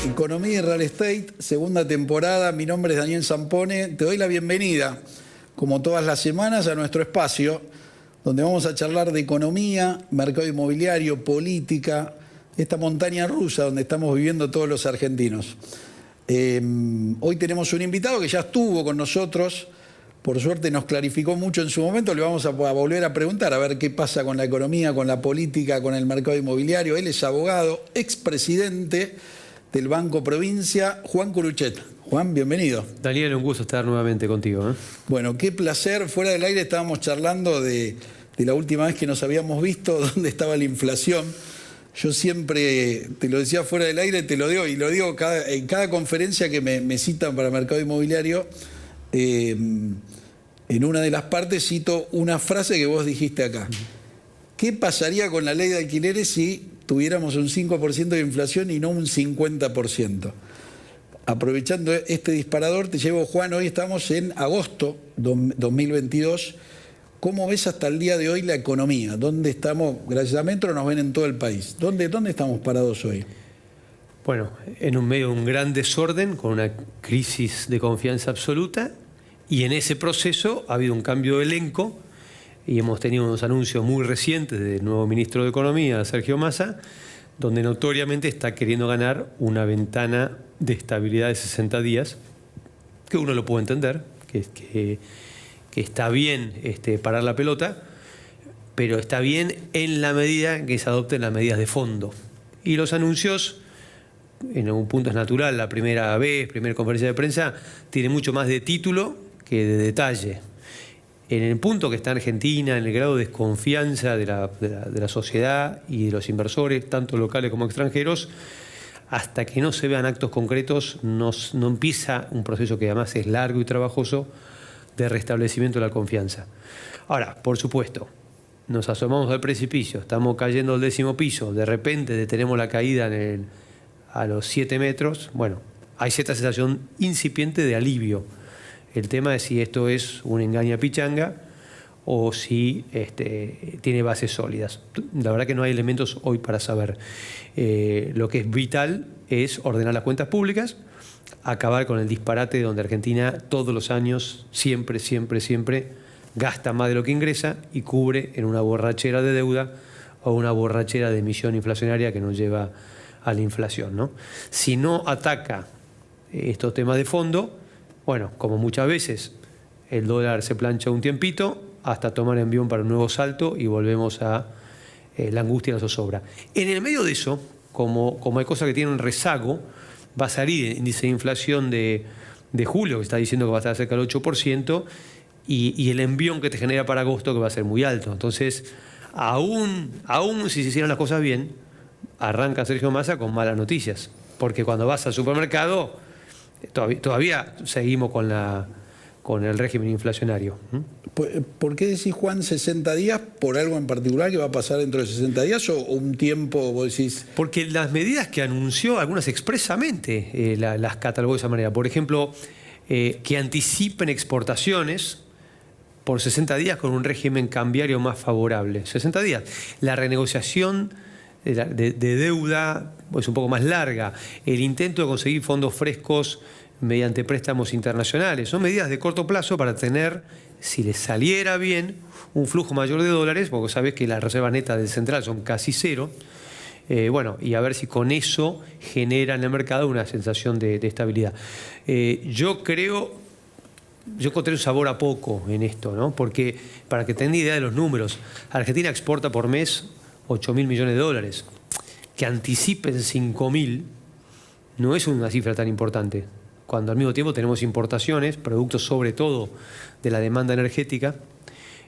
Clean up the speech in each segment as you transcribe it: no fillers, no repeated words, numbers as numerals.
Economía y Real Estate, segunda temporada. Mi nombre es Daniel Zampone. Te doy la bienvenida, como todas las semanas, a nuestro espacio, donde vamos a charlar de economía, mercado inmobiliario, política, esta montaña rusa donde estamos viviendo todos los argentinos. Hoy tenemos un invitado que ya estuvo con nosotros. Por suerte nos clarificó mucho en su momento. Le vamos a volver a preguntar a ver qué pasa con la economía, con la política, con el mercado inmobiliario. Él es abogado, expresidente del Banco Provincia, Juan Curuchet. Juan, bienvenido. Daniel, un gusto estar nuevamente contigo. Bueno, qué placer. Fuera del aire estábamos charlando de la última vez que nos habíamos visto, dónde estaba la inflación. Yo siempre, te lo decía fuera del aire, te lo digo, y lo digo en cada conferencia que me citan para mercado inmobiliario. En una de las partes cito una frase que vos dijiste acá. ¿Qué pasaría con la ley de alquileres si tuviéramos un 5% de inflación y no un 50%? Aprovechando este disparador, te llevo, Juan, hoy estamos en agosto 2022. ¿Cómo ves hasta el día de hoy la economía? ¿Dónde estamos? Gracias a Metro nos ven en todo el país. ¿Dónde estamos parados hoy? Bueno, en un medio de un gran desorden, con una crisis de confianza absoluta, y en ese proceso ha habido un cambio de elenco y hemos tenido unos anuncios muy recientes del nuevo ministro de Economía, Sergio Massa, donde notoriamente está queriendo ganar una ventana de estabilidad de 60 días, que uno lo puede entender, que está bien parar la pelota, pero está bien en la medida que se adopten las medidas de fondo. Y los anuncios, en algún punto es natural, la primera conferencia de prensa, tiene mucho más de título que de detalle. En el punto que está Argentina, en el grado de desconfianza de la sociedad y de los inversores, tanto locales como extranjeros, hasta que no se vean actos concretos, no empieza un proceso que además es largo y trabajoso de restablecimiento de la confianza. Ahora, por supuesto, nos asomamos al precipicio, estamos cayendo al 10º piso, de repente detenemos la caída a los 7 metros, bueno, hay cierta sensación incipiente de alivio. El tema es si esto es un engaña-pichanga o si tiene bases sólidas. La verdad que no hay elementos hoy para saber. Lo que es vital es ordenar las cuentas públicas, acabar con el disparate donde Argentina todos los años siempre gasta más de lo que ingresa y cubre en una borrachera de deuda o una borrachera de emisión inflacionaria que nos lleva a la inflación, ¿no? Si no ataca estos temas de fondo, bueno, como muchas veces, el dólar se plancha un tiempito hasta tomar envión para un nuevo salto y volvemos a la angustia y la zozobra. En el medio de eso, como hay cosas que tienen rezago, va a salir el índice de inflación de julio, que está diciendo que va a estar cerca del 8%, y el envión que te genera para agosto, que va a ser muy alto. Entonces, aún si se hicieran las cosas bien, arranca Sergio Massa con malas noticias, porque cuando vas al supermercado todavía seguimos con el régimen inflacionario. ¿Por qué decís, Juan, 60 días? ¿Por algo en particular que va a pasar dentro de 60 días o un tiempo, vos decís? Porque las medidas que anunció, algunas expresamente las catalogó de esa manera. Por ejemplo, que anticipen exportaciones por 60 días con un régimen cambiario más favorable. 60 días. La renegociación de deuda es un poco más larga. El intento de conseguir fondos frescos mediante préstamos internacionales. Son medidas de corto plazo para tener, si les saliera bien, un flujo mayor de dólares, porque sabes que las reservas netas del central son casi cero. Y a ver si con eso genera en el mercado una sensación de estabilidad. Yo encontré un sabor a poco en esto, ¿no? Porque, para que tengan idea de los números, Argentina exporta por mes 8.000 millones de dólares. Que anticipen 5.000 no es una cifra tan importante, cuando al mismo tiempo tenemos importaciones, productos sobre todo de la demanda energética,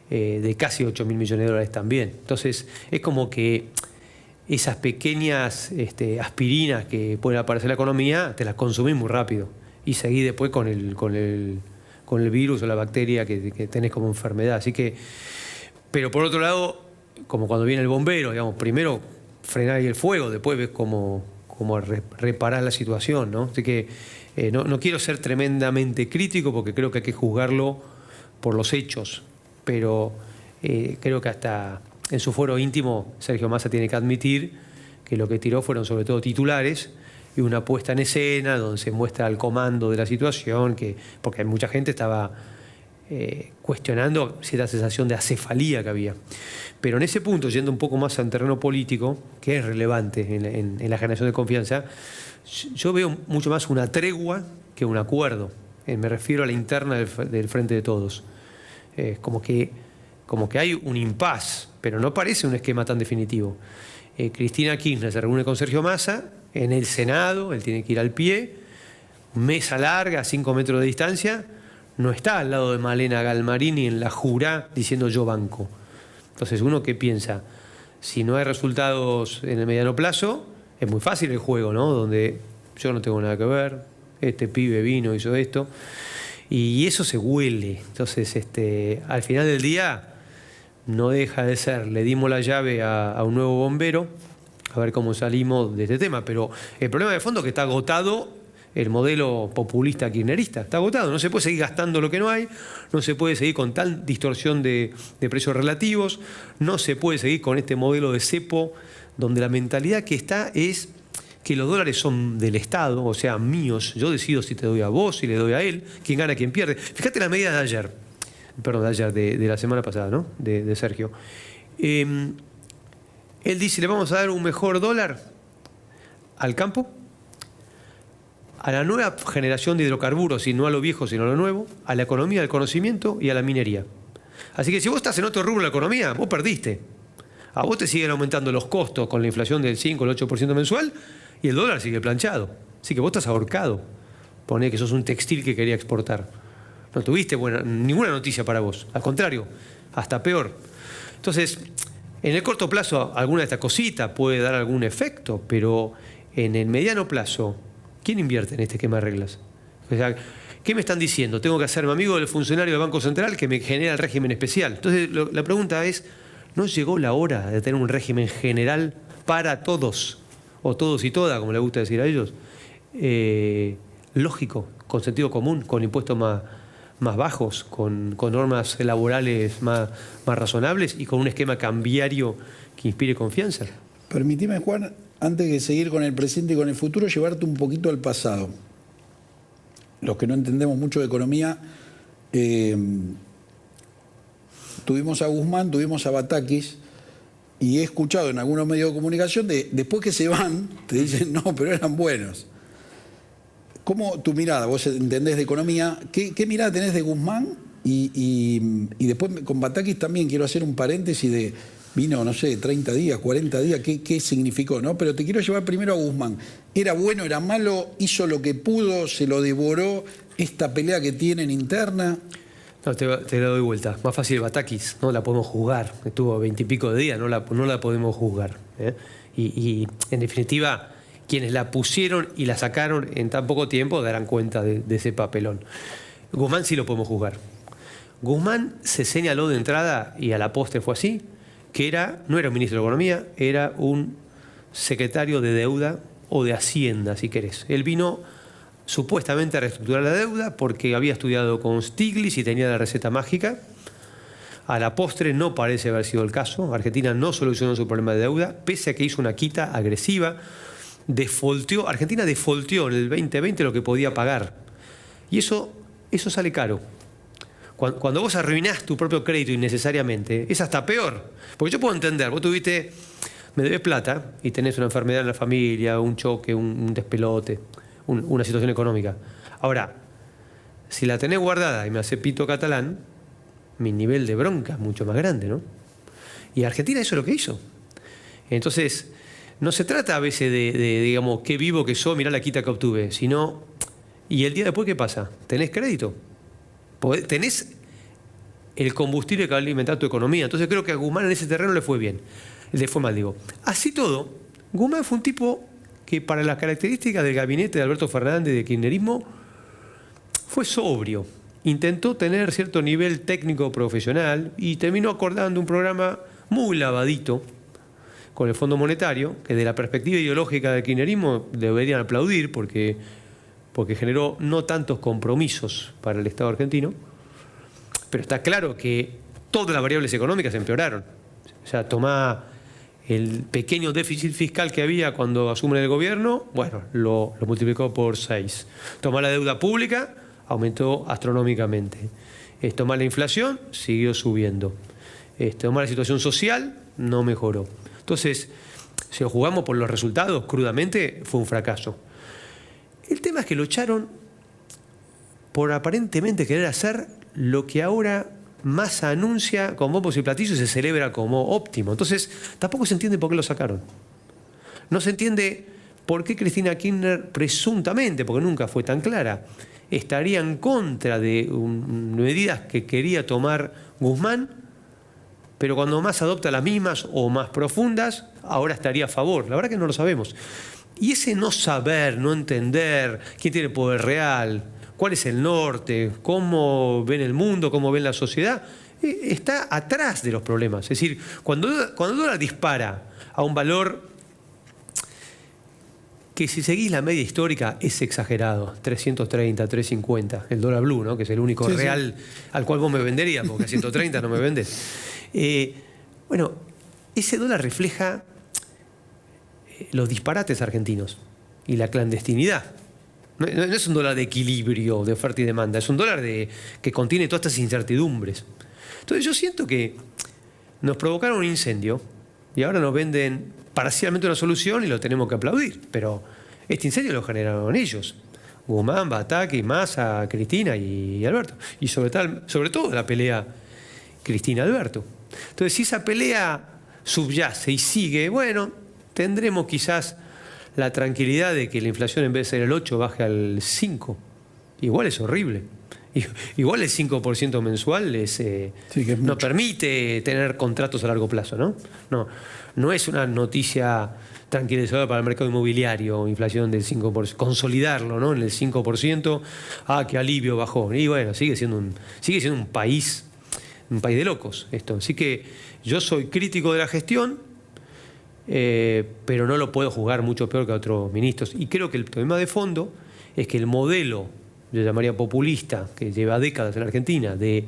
de casi 8.000 millones de dólares también. Entonces, es como que esas pequeñas aspirinas que pueden aparecer en la economía, te las consumís muy rápido y seguís después con el virus o la bacteria que tenés como enfermedad. Así que, pero por otro lado, como cuando viene el bombero, digamos, primero frenar ahí el fuego, después ves cómo reparar la situación, ¿no? Así que no quiero ser tremendamente crítico porque creo que hay que juzgarlo por los hechos, pero creo que hasta en su fuero íntimo Sergio Massa tiene que admitir que lo que tiró fueron sobre todo titulares y una puesta en escena donde se muestra el comando de la situación, porque mucha gente estaba cuestionando cierta sensación de acefalía que había. Pero en ese punto, yendo un poco más al terreno político, que es relevante en la generación de confianza, yo veo mucho más una tregua que un acuerdo. Me refiero a la interna del Frente de Todos. Como que hay un impas, pero no parece un esquema tan definitivo. Cristina Kirchner se reúne con Sergio Massa en el Senado, él tiene que ir al pie, mesa larga, a 5 metros de distancia, no está al lado de Malena Galmarini en la jura diciendo yo banco. Entonces, uno que piensa, si no hay resultados en el mediano plazo, es muy fácil el juego, ¿no? Donde yo no tengo nada que ver, este pibe vino, hizo esto, y eso se huele. Entonces, al final del día, no deja de ser, le dimos la llave a un nuevo bombero, a ver cómo salimos de este tema, pero el problema de fondo es que está agotado el modelo populista kirchnerista, está agotado, no se puede seguir gastando lo que no hay, no se puede seguir con tal distorsión de precios relativos, no se puede seguir con este modelo de cepo, donde la mentalidad que está es que los dólares son del Estado, o sea, míos, yo decido si te doy a vos, si le doy a él, quién gana, quién pierde. Fíjate las medidas de ayer, de la semana pasada, ¿no? De Sergio. Él dice, le vamos a dar un mejor dólar al campo, a la nueva generación de hidrocarburos, y no a lo viejo, sino a lo nuevo, a la economía del conocimiento y a la minería. Así que si vos estás en otro rubro de la economía, vos perdiste. A vos te siguen aumentando los costos con la inflación del 5 o el 8% mensual y el dólar sigue planchado. Así que vos estás ahorcado. Poné que sos un textil que quería exportar. No tuviste ninguna noticia para vos. Al contrario, hasta peor. Entonces, en el corto plazo, alguna de estas cositas puede dar algún efecto, pero en el mediano plazo, ¿quién invierte en este esquema de reglas? O sea, ¿qué me están diciendo? Tengo que hacerme amigo del funcionario del Banco Central que me genera el régimen especial. Entonces, la pregunta es, ¿no llegó la hora de tener un régimen general para todos? O todos y todas, como les gusta decir a ellos. Lógico, con sentido común, con impuestos más bajos, con normas laborales más razonables y con un esquema cambiario que inspire confianza. Permitime, Juan, antes de seguir con el presente y con el futuro, llevarte un poquito al pasado. Los que no entendemos mucho de economía, tuvimos a Guzmán, tuvimos a Batakis, y he escuchado en algunos medios de comunicación, después que se van, te dicen, no, pero eran buenos. ¿Cómo tu mirada, vos entendés de economía, qué mirada tenés de Guzmán? Y después con Batakis también quiero hacer un paréntesis de, vino, no sé, 30 días, 40 días, ¿qué significó? ¿No? Pero te quiero llevar primero a Guzmán. ¿Era bueno, era malo? ¿Hizo lo que pudo? ¿Se lo devoró esta pelea que tienen interna? No, te la doy vuelta. Más fácil Batakis, no la podemos juzgar. Estuvo 20 y pico de días, no la podemos juzgar. Y en definitiva, quienes la pusieron y la sacaron en tan poco tiempo darán cuenta de ese papelón. Guzmán sí lo podemos juzgar. Guzmán se señaló de entrada, y a la postre fue así, que no era un ministro de Economía, era un secretario de deuda o de Hacienda, si querés. Él vino supuestamente a reestructurar la deuda porque había estudiado con Stiglitz y tenía la receta mágica. A la postre no parece haber sido el caso. Argentina no solucionó su problema de deuda, pese a que hizo una quita agresiva. Argentina defaulteó en el 2020 lo que podía pagar. Y eso sale caro. Cuando vos arruinás tu propio crédito innecesariamente, es hasta peor. Porque yo puedo entender, vos me debes plata y tenés una enfermedad en la familia, un choque, un despelote, una situación económica. Ahora, si la tenés guardada y me hace pito catalán, mi nivel de bronca es mucho más grande, ¿no? Y Argentina eso es lo que hizo. Entonces, no se trata a veces de digamos, qué vivo que soy, mirá la quita que obtuve, sino, ¿y el día después qué pasa? ¿Tenés crédito? Tenés el combustible que va a alimentar tu economía. Entonces creo que a Guzmán en ese terreno le fue bien. Le fue mal, digo. Así todo, Guzmán fue un tipo que para las características del gabinete de Alberto Fernández de kirchnerismo fue sobrio. Intentó tener cierto nivel técnico profesional y terminó acordando un programa muy lavadito con el Fondo Monetario, que de la perspectiva ideológica del kirchnerismo deberían aplaudir porque generó no tantos compromisos para el Estado argentino, pero está claro que todas las variables económicas empeoraron. O sea, tomá el pequeño déficit fiscal que había cuando asumen el gobierno, bueno, lo multiplicó por 6. Tomar la deuda pública, aumentó astronómicamente. Tomar la inflación, siguió subiendo. Tomar la situación social, no mejoró. Entonces, si lo jugamos por los resultados, crudamente, fue un fracaso. El tema es que lo echaron por aparentemente querer hacer lo que ahora Massa anuncia con bombos y platillos y se celebra como óptimo. Entonces, tampoco se entiende por qué lo sacaron. No se entiende por qué Cristina Kirchner, presuntamente, porque nunca fue tan clara, estaría en contra de medidas que quería tomar Guzmán, pero cuando Massa adopta las mismas o más profundas, ahora estaría a favor. La verdad que no lo sabemos. Y ese no saber, no entender quién tiene poder real, cuál es el norte, cómo ven el mundo, cómo ven la sociedad, está atrás de los problemas. Es decir, cuando el dólar dispara a un valor que, si seguís la media histórica, es exagerado, 330, 350, el dólar blue, ¿no? Que es el único real al cual vos me venderías, porque a 130 no me vendés. Bueno, ese dólar refleja los disparates argentinos y la clandestinidad. No es un dólar de equilibrio de oferta y demanda, es un dólar que contiene todas estas incertidumbres. Entonces yo siento que nos provocaron un incendio y ahora nos venden parcialmente una solución y lo tenemos que aplaudir. Pero este incendio lo generaron ellos. Guzmán, Bataki, Massa, Cristina y Alberto. Y sobre todo la pelea Cristina-Alberto. Entonces, si esa pelea subyace y sigue, bueno, tendremos quizás la tranquilidad de que la inflación, en vez de ser el 8, baje al 5. Igual es horrible. Igual el 5% mensual no permite tener contratos a largo plazo, ¿no? No es una noticia tranquilizadora para el mercado inmobiliario, inflación del 5%, consolidarlo, ¿no? En el 5%, qué alivio bajó. Y bueno, sigue siendo un país de locos esto. Así que yo soy crítico de la gestión, pero no lo puedo juzgar mucho peor que a otros ministros. Y creo que el problema de fondo es que el modelo, yo llamaría populista, que lleva décadas en Argentina, de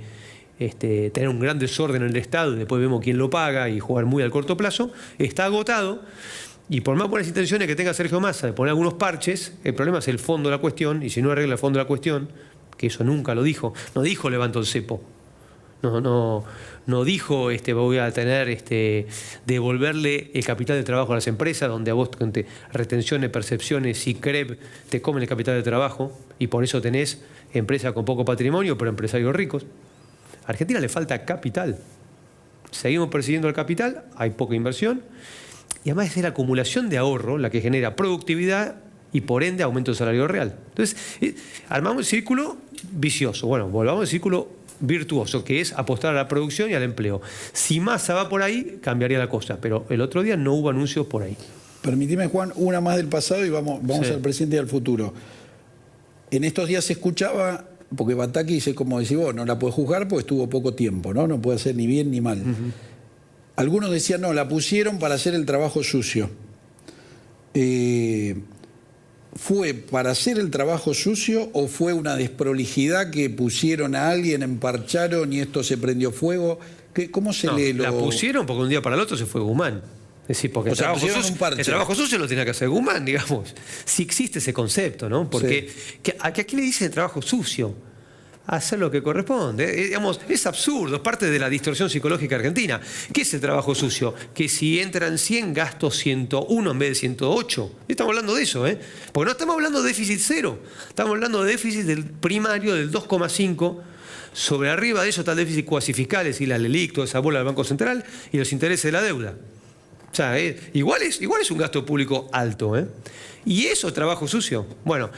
tener un gran desorden en el Estado y después vemos quién lo paga y jugar muy al corto plazo, está agotado. Y por más buenas intenciones que tenga Sergio Massa de poner algunos parches, el problema es el fondo de la cuestión, y si no arregla el fondo de la cuestión, que eso nunca lo dijo, no dijo levanto el cepo, no dijo voy a tener devolverle el capital de trabajo a las empresas, donde a vos retenciones, percepciones y CREP te comen el capital de trabajo y por eso tenés empresas con poco patrimonio pero empresarios ricos. A Argentina le falta capital. Seguimos persiguiendo el capital, hay poca inversión y además es la acumulación de ahorro la que genera productividad y por ende aumento del salario real. Entonces, armamos el círculo vicioso. Bueno, volvamos al círculo virtuoso, que es apostar a la producción y al empleo. Si Massa va por ahí, cambiaría la cosa, pero el otro día no hubo anuncios por ahí. Permitime, Juan, una más del pasado y vamos al presente y al futuro. En estos días se escuchaba, porque Bataki dice, como decís vos, no la puede juzgar porque estuvo poco tiempo, no puede hacer ni bien ni mal. Algunos decían, no, la pusieron para hacer el trabajo sucio. ¿Fue para hacer el trabajo sucio o fue una desprolijidad que pusieron a alguien, emparcharon y esto se prendió fuego? ¿Cómo se lee lo...? La pusieron porque un día para el otro se fue Guzmán. Es decir, porque el trabajo sucio lo tenía que hacer Guzmán, digamos. Si existe ese concepto, ¿no? Porque ¿a quién le dicen trabajo sucio? Hacer lo que corresponde. Digamos, es absurdo, es parte de la distorsión psicológica argentina. ¿Qué es el trabajo sucio? Que si entran 100, gasto 101 en vez de 108. Estamos hablando de eso, porque no estamos hablando de déficit cero. Estamos hablando de déficit del primario del 2,5. Sobre arriba de eso está el déficit cuasifiscal, es decir, la LELIC, toda esa bola del Banco Central y los intereses de la deuda. O sea, igual es un gasto público alto, Y eso es trabajo sucio. Bueno,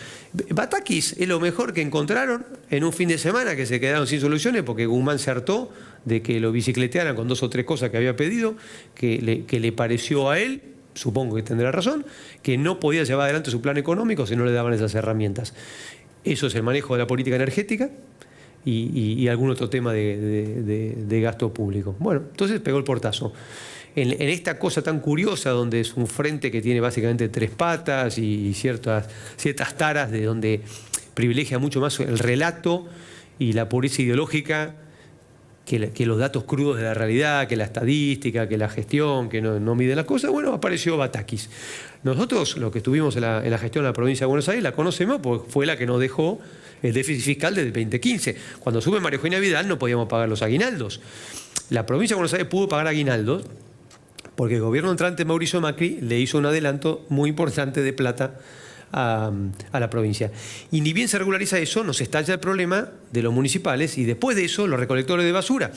Batakis es lo mejor que encontraron en un fin de semana que se quedaron sin soluciones porque Guzmán se hartó de que lo bicicletearan con 2 o 3 cosas que había pedido, que le pareció a él, supongo que tendrá razón, que no podía llevar adelante su plan económico si no le daban esas herramientas. Eso es el manejo de la política energética y algún otro tema de gasto público. Bueno, entonces pegó el portazo. En esta cosa tan curiosa donde es un frente que tiene básicamente 3 patas y ciertas taras de donde privilegia mucho más el relato y la pureza ideológica que los datos crudos de la realidad, que la estadística, que la gestión, que no miden las cosas, bueno, apareció Batakis. Nosotros, los que estuvimos en la gestión de la provincia de Buenos Aires, la conocemos porque fue la que nos dejó el déficit fiscal del 2015. Cuando sube María Eugenia Vidal no podíamos pagar los aguinaldos. La provincia de Buenos Aires pudo pagar aguinaldos porque el gobierno entrante Mauricio Macri le hizo un adelanto muy importante de plata a la provincia. Y ni bien se regulariza eso, nos estalla el problema de los municipales y después de eso los recolectores de basura.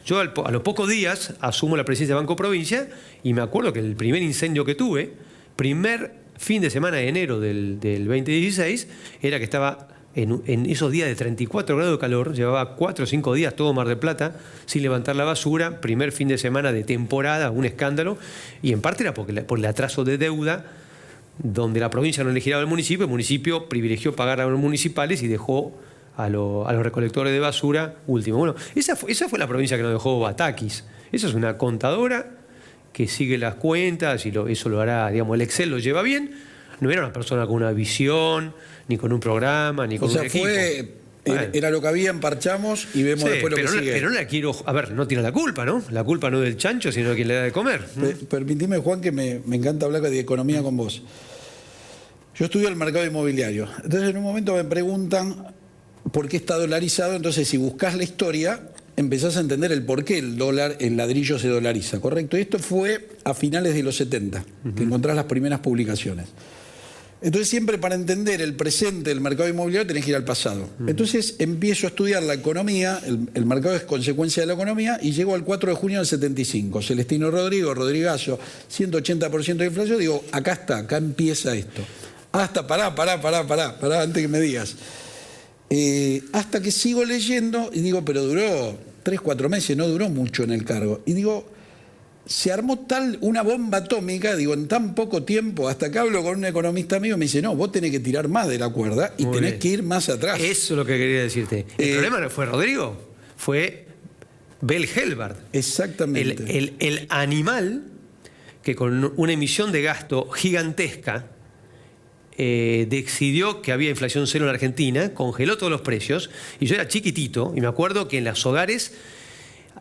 Yo a los pocos días asumo la presidencia de Banco Provincia y me acuerdo que el primer incendio que tuve, primer fin de semana de enero del 2016, era que estaba en esos días de 34 grados de calor, llevaba 4 o 5 días todo Mar del Plata sin levantar la basura, primer fin de semana de temporada, un escándalo, y en parte era por el atraso de deuda, donde la provincia no le giraba al municipio, el municipio privilegió pagar a los municipales y dejó a los recolectores de basura último. Bueno, esa fue la provincia que nos dejó Batakis. Esa es una contadora que sigue las cuentas y eso lo hará, digamos, el Excel lo lleva bien. No era una persona con una visión, ni con un programa, ni con un equipo. Bueno. Era lo que había, emparchamos y vemos después lo que sigue. Pero no la quiero... A ver, no tiene la culpa, ¿no? La culpa no es del chancho, sino de quien le da de comer. Permitime, Juan, que me encanta hablar de economía con vos. Yo estudio el mercado inmobiliario. Entonces, en un momento me preguntan por qué está dolarizado. Entonces, si buscas la historia, empezás a entender el por qué el ladrillo se dolariza, ¿correcto? Y esto fue a finales de los 70, que encontrás las primeras publicaciones. Entonces siempre para entender el presente del mercado inmobiliario tenés que ir al pasado. Entonces empiezo a estudiar la economía, el mercado es consecuencia de la economía, y llego al 4 de junio del 75. Celestino Rodrigazo, 180% de inflación, digo, acá está, acá empieza esto. Hasta, pará, antes que me digas. Hasta que sigo leyendo y digo, pero duró 3, 4 meses, no duró mucho en el cargo. Y digo, se armó una bomba atómica, digo, en tan poco tiempo, hasta que hablo con un economista mío, me dice, no, vos tenés que tirar más de la cuerda y tenés que ir más atrás. Eso es lo que quería decirte. El problema no fue Rodrigo, fue Bell Helbard. Exactamente. El animal que con una emisión de gasto gigantesca decidió que había inflación cero en la Argentina, congeló todos los precios, y yo era chiquitito, y me acuerdo que en los hogares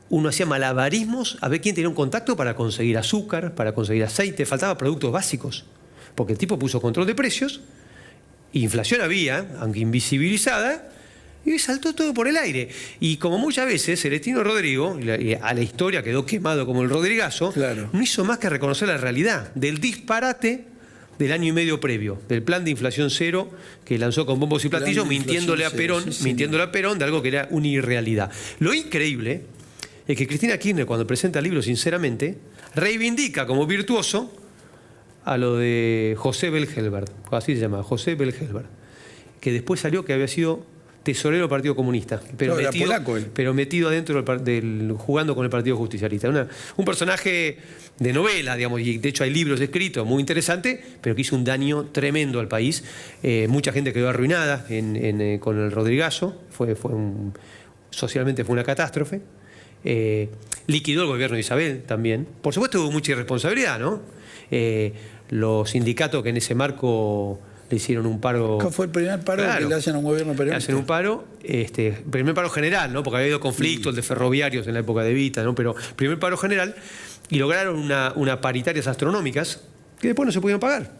uno hacía malabarismos a ver quién tenía un contacto para conseguir azúcar, para conseguir aceite, faltaban productos básicos, porque el tipo puso control de precios, inflación había, aunque invisibilizada, y saltó todo por el aire. Y como muchas veces, Celestino Rodrigo, a la historia quedó quemado como el Rodrigazo, claro, no hizo más que reconocer la realidad del disparate del año y medio previo, del plan de inflación cero que lanzó con bombos y platillos, mintiéndole a Perón, de algo que era una irrealidad. Lo increíble es que Cristina Kirchner, cuando presenta el libro Sinceramente, reivindica como virtuoso a lo de José Bell Helbard, así se llama, José Bell Helbard, que después salió que había sido tesorero del Partido Comunista, pero, metido adentro jugando con el Partido Justicialista. Un personaje de novela, digamos, y de hecho hay libros escritos muy interesantes, pero que hizo un daño tremendo al país. Mucha gente quedó arruinada con el Rodrigazo, socialmente fue una catástrofe. Liquidó el gobierno de Isabel también. Por supuesto hubo mucha irresponsabilidad, ¿no? Los sindicatos que en ese marco le hicieron un paro. ¿Cuál fue el primer paro que le hacen a un gobierno peronista? Le hacen un paro, primer paro general, ¿no? Porque había habido conflictos, el de ferroviarios en la época de Evita, ¿no? Pero primer paro general, y lograron unas paritarias astronómicas que después no se pudieron pagar.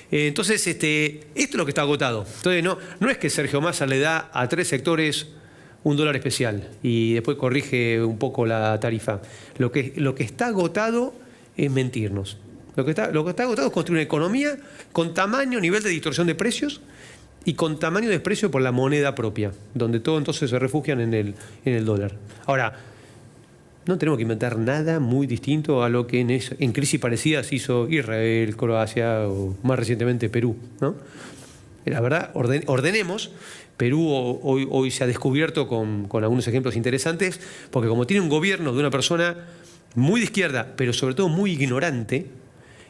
Entonces, esto es lo que está agotado. Entonces, no es que Sergio Massa le da a 3 sectores $1 especial y después corrige un poco la tarifa. Lo que está agotado es mentirnos. Lo que está agotado es construir una economía con tamaño, nivel de distorsión de precios y con tamaño de desprecio por la moneda propia, donde todo entonces se refugian en el dólar. Ahora, no tenemos que inventar nada muy distinto a lo que en crisis parecidas hizo Israel, Croacia o más recientemente Perú, ¿no? La verdad, ordenemos. Perú hoy se ha descubierto con algunos ejemplos interesantes, porque como tiene un gobierno de una persona muy de izquierda, pero sobre todo muy ignorante,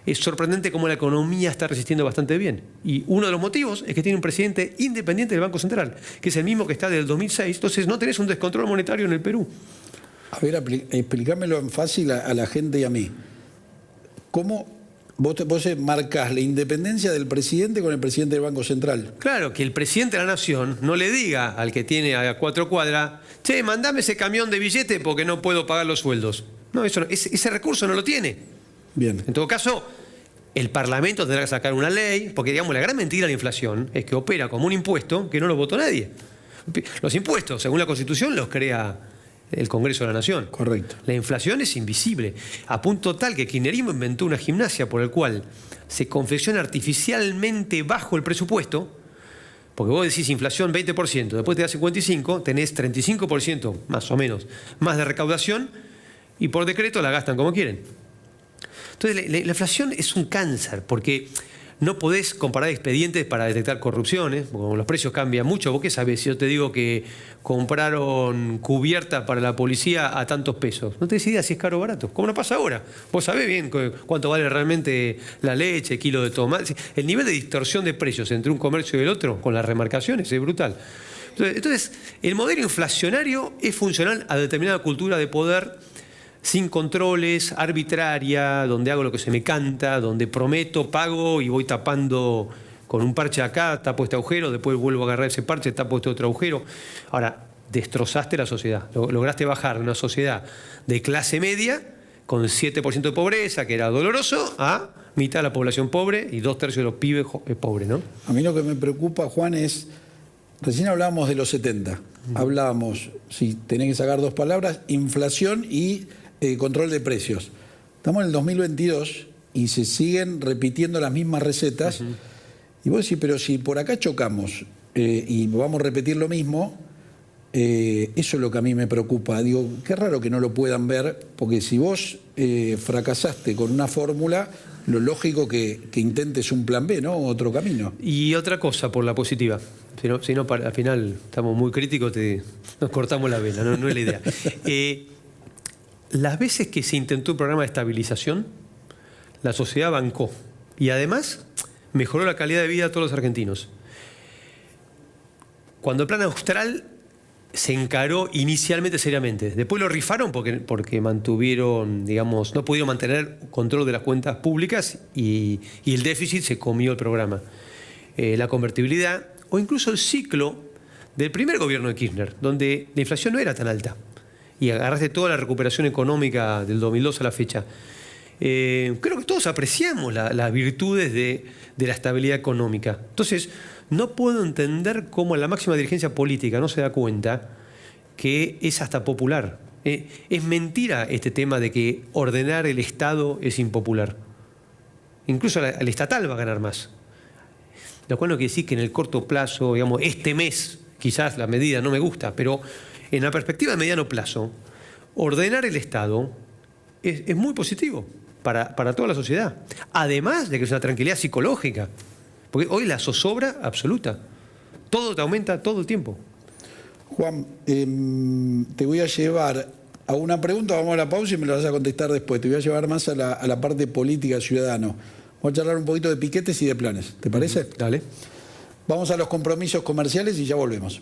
es sorprendente cómo la economía está resistiendo bastante bien. Y uno de los motivos es que tiene un presidente independiente del Banco Central, que es el mismo que está desde el 2006. Entonces no tenés un descontrol monetario en el Perú. A ver, explícamelo en fácil a la gente y a mí. ¿Cómo Vos marcás la independencia del presidente con el presidente del Banco Central. Claro, que el presidente de la Nación no le diga al que tiene a 4 cuadras, che, mandame ese camión de billetes porque no puedo pagar los sueldos. No, ese recurso no lo tiene. Bien. En todo caso, el Parlamento tendrá que sacar una ley, porque digamos la gran mentira de la inflación es que opera como un impuesto que no lo votó nadie. Los impuestos, según la Constitución, los crea el Congreso de la Nación. Correcto. La inflación es invisible, a punto tal que kirchnerismo inventó una gimnasia por el cual se confecciona artificialmente bajo el presupuesto, porque vos decís inflación 20%, después te da 55%, tenés 35% más o menos más de recaudación y por decreto la gastan como quieren. Entonces la inflación es un cáncer, porque no podés comparar expedientes para detectar corrupciones, porque como los precios cambian mucho. ¿Vos qué sabés si yo te digo que compraron cubierta para la policía a tantos pesos? No te decidís si es caro o barato, como no pasa ahora. Vos sabés bien cuánto vale realmente la leche, el kilo de tomate. El nivel de distorsión de precios entre un comercio y el otro, con las remarcaciones, es brutal. Entonces, el modelo inflacionario es funcional a determinada cultura de poder, sin controles, arbitraria, donde hago lo que se me canta, donde prometo, pago y voy tapando con un parche acá, tapo este agujero, después vuelvo a agarrar ese parche, tapo este otro agujero. Ahora, destrozaste la sociedad. Lograste bajar una sociedad de clase media con 7% de pobreza, que era doloroso, a mitad de la población pobre y 2/3 de los pibes pobres, ¿no? A mí lo que me preocupa, Juan, es... Recién hablábamos de los 70. Hablábamos, si tenés que sacar 2 palabras, inflación y control de precios. Estamos en el 2022 y se siguen repitiendo las mismas recetas. Y vos decís, pero si por acá chocamos y vamos a repetir lo mismo, eso es lo que a mí me preocupa. Digo, qué raro que no lo puedan ver, porque si vos fracasaste con una fórmula, lo lógico que intentes un plan B, ¿no? Otro camino. Y otra cosa por la positiva. Si no al final estamos muy críticos, nos cortamos la vena, no es la idea. Las veces que se intentó un programa de estabilización, la sociedad bancó y además mejoró la calidad de vida de todos los argentinos. Cuando el plan austral se encaró inicialmente seriamente, después lo rifaron porque mantuvieron, digamos, no pudieron mantener control de las cuentas públicas y el déficit se comió el programa. La convertibilidad o incluso el ciclo del primer gobierno de Kirchner, donde la inflación no era tan alta. Y agarraste toda la recuperación económica del 2002 a la fecha. Creo que todos apreciamos las virtudes de la estabilidad económica. Entonces, no puedo entender cómo la máxima dirigencia política no se da cuenta que es hasta popular. Es mentira este tema de que ordenar el Estado es impopular. Incluso el estatal va a ganar más. Lo cual no quiere decir que en el corto plazo, digamos, este mes, quizás la medida no me gusta, pero en la perspectiva de mediano plazo, ordenar el Estado es muy positivo para toda la sociedad. Además de que es una tranquilidad psicológica. Porque hoy la zozobra absoluta. Todo te aumenta todo el tiempo. Juan, te voy a llevar a una pregunta, vamos a la pausa y me la vas a contestar después. Te voy a llevar más a la parte política ciudadano. Vamos a charlar un poquito de piquetes y de planes. ¿Te parece? Dale. Vamos a los compromisos comerciales y ya volvemos.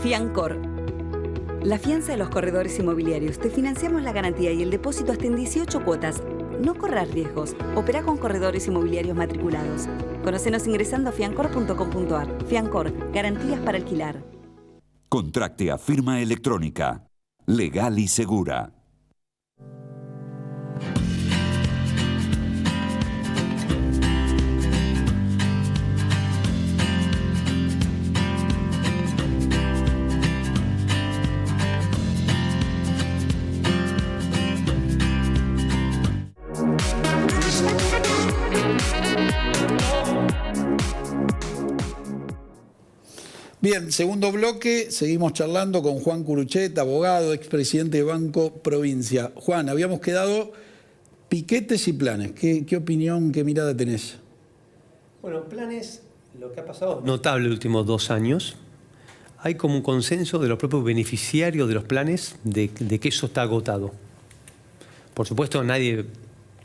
Fiancor. La fianza de los corredores inmobiliarios. Te financiamos la garantía y el depósito hasta en 18 cuotas. No corras riesgos. Opera con corredores inmobiliarios matriculados. Conócenos ingresando a fiancor.com.ar. Fiancor, garantías para alquilar. Contracte a firma electrónica. Legal y segura. Bien, segundo bloque, seguimos charlando con Juan Curuchet, abogado, expresidente de Banco Provincia. Juan, habíamos quedado piquetes y planes. ¿Qué opinión, qué mirada tenés? Bueno, planes, lo que ha pasado notable los últimos 2 años. Hay como un consenso de los propios beneficiarios de los planes de que eso está agotado. Por supuesto, nadie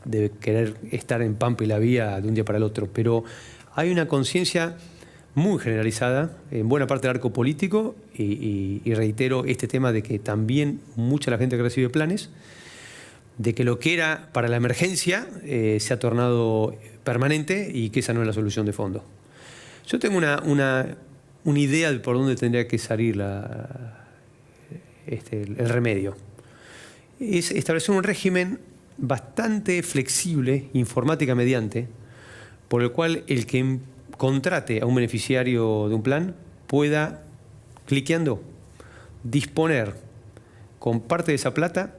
debe querer estar en Pampa y la Vía de un día para el otro, pero hay una conciencia muy generalizada en buena parte del arco político y reitero este tema de que también mucha la gente que recibe planes, de que lo que era para la emergencia se ha tornado permanente y que esa no es la solución de fondo. Yo tengo una idea de por dónde tendría que salir el remedio. Es establecer un régimen bastante flexible, informática mediante, por el cual el que contrate a un beneficiario de un plan pueda, cliqueando, disponer con parte de esa plata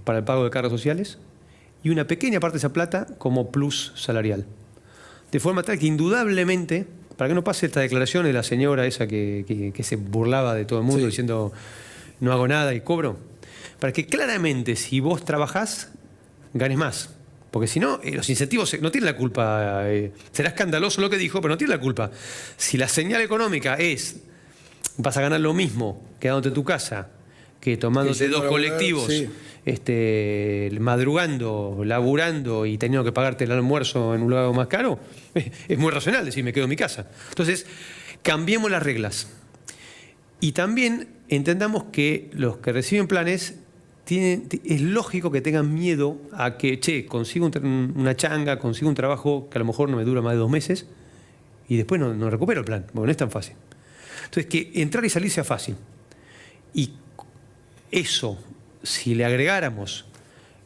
para el pago de cargas sociales y una pequeña parte de esa plata como plus salarial. De forma tal que indudablemente, para que no pase esta declaración de la señora esa que se burlaba de todo el mundo, sí, diciendo no hago nada y cobro, para que claramente si vos trabajás, ganes más. Porque si no, los incentivos no tienen la culpa. Será escandaloso lo que dijo, pero no tiene la culpa. Si la señal económica es vas a ganar lo mismo quedándote en tu casa que tomándote 2 colectivos, sí, madrugando, laburando y teniendo que pagarte el almuerzo en un lugar más caro, es muy racional decir me quedo en mi casa. Entonces, cambiemos las reglas. Y también entendamos que los que reciben planes es lógico que tengan miedo a que, consigo una changa, consigo un trabajo que a lo mejor no me dura más de 2 meses y después no recupero el plan, porque no es tan fácil. Entonces, que entrar y salir sea fácil. Y eso, si le agregáramos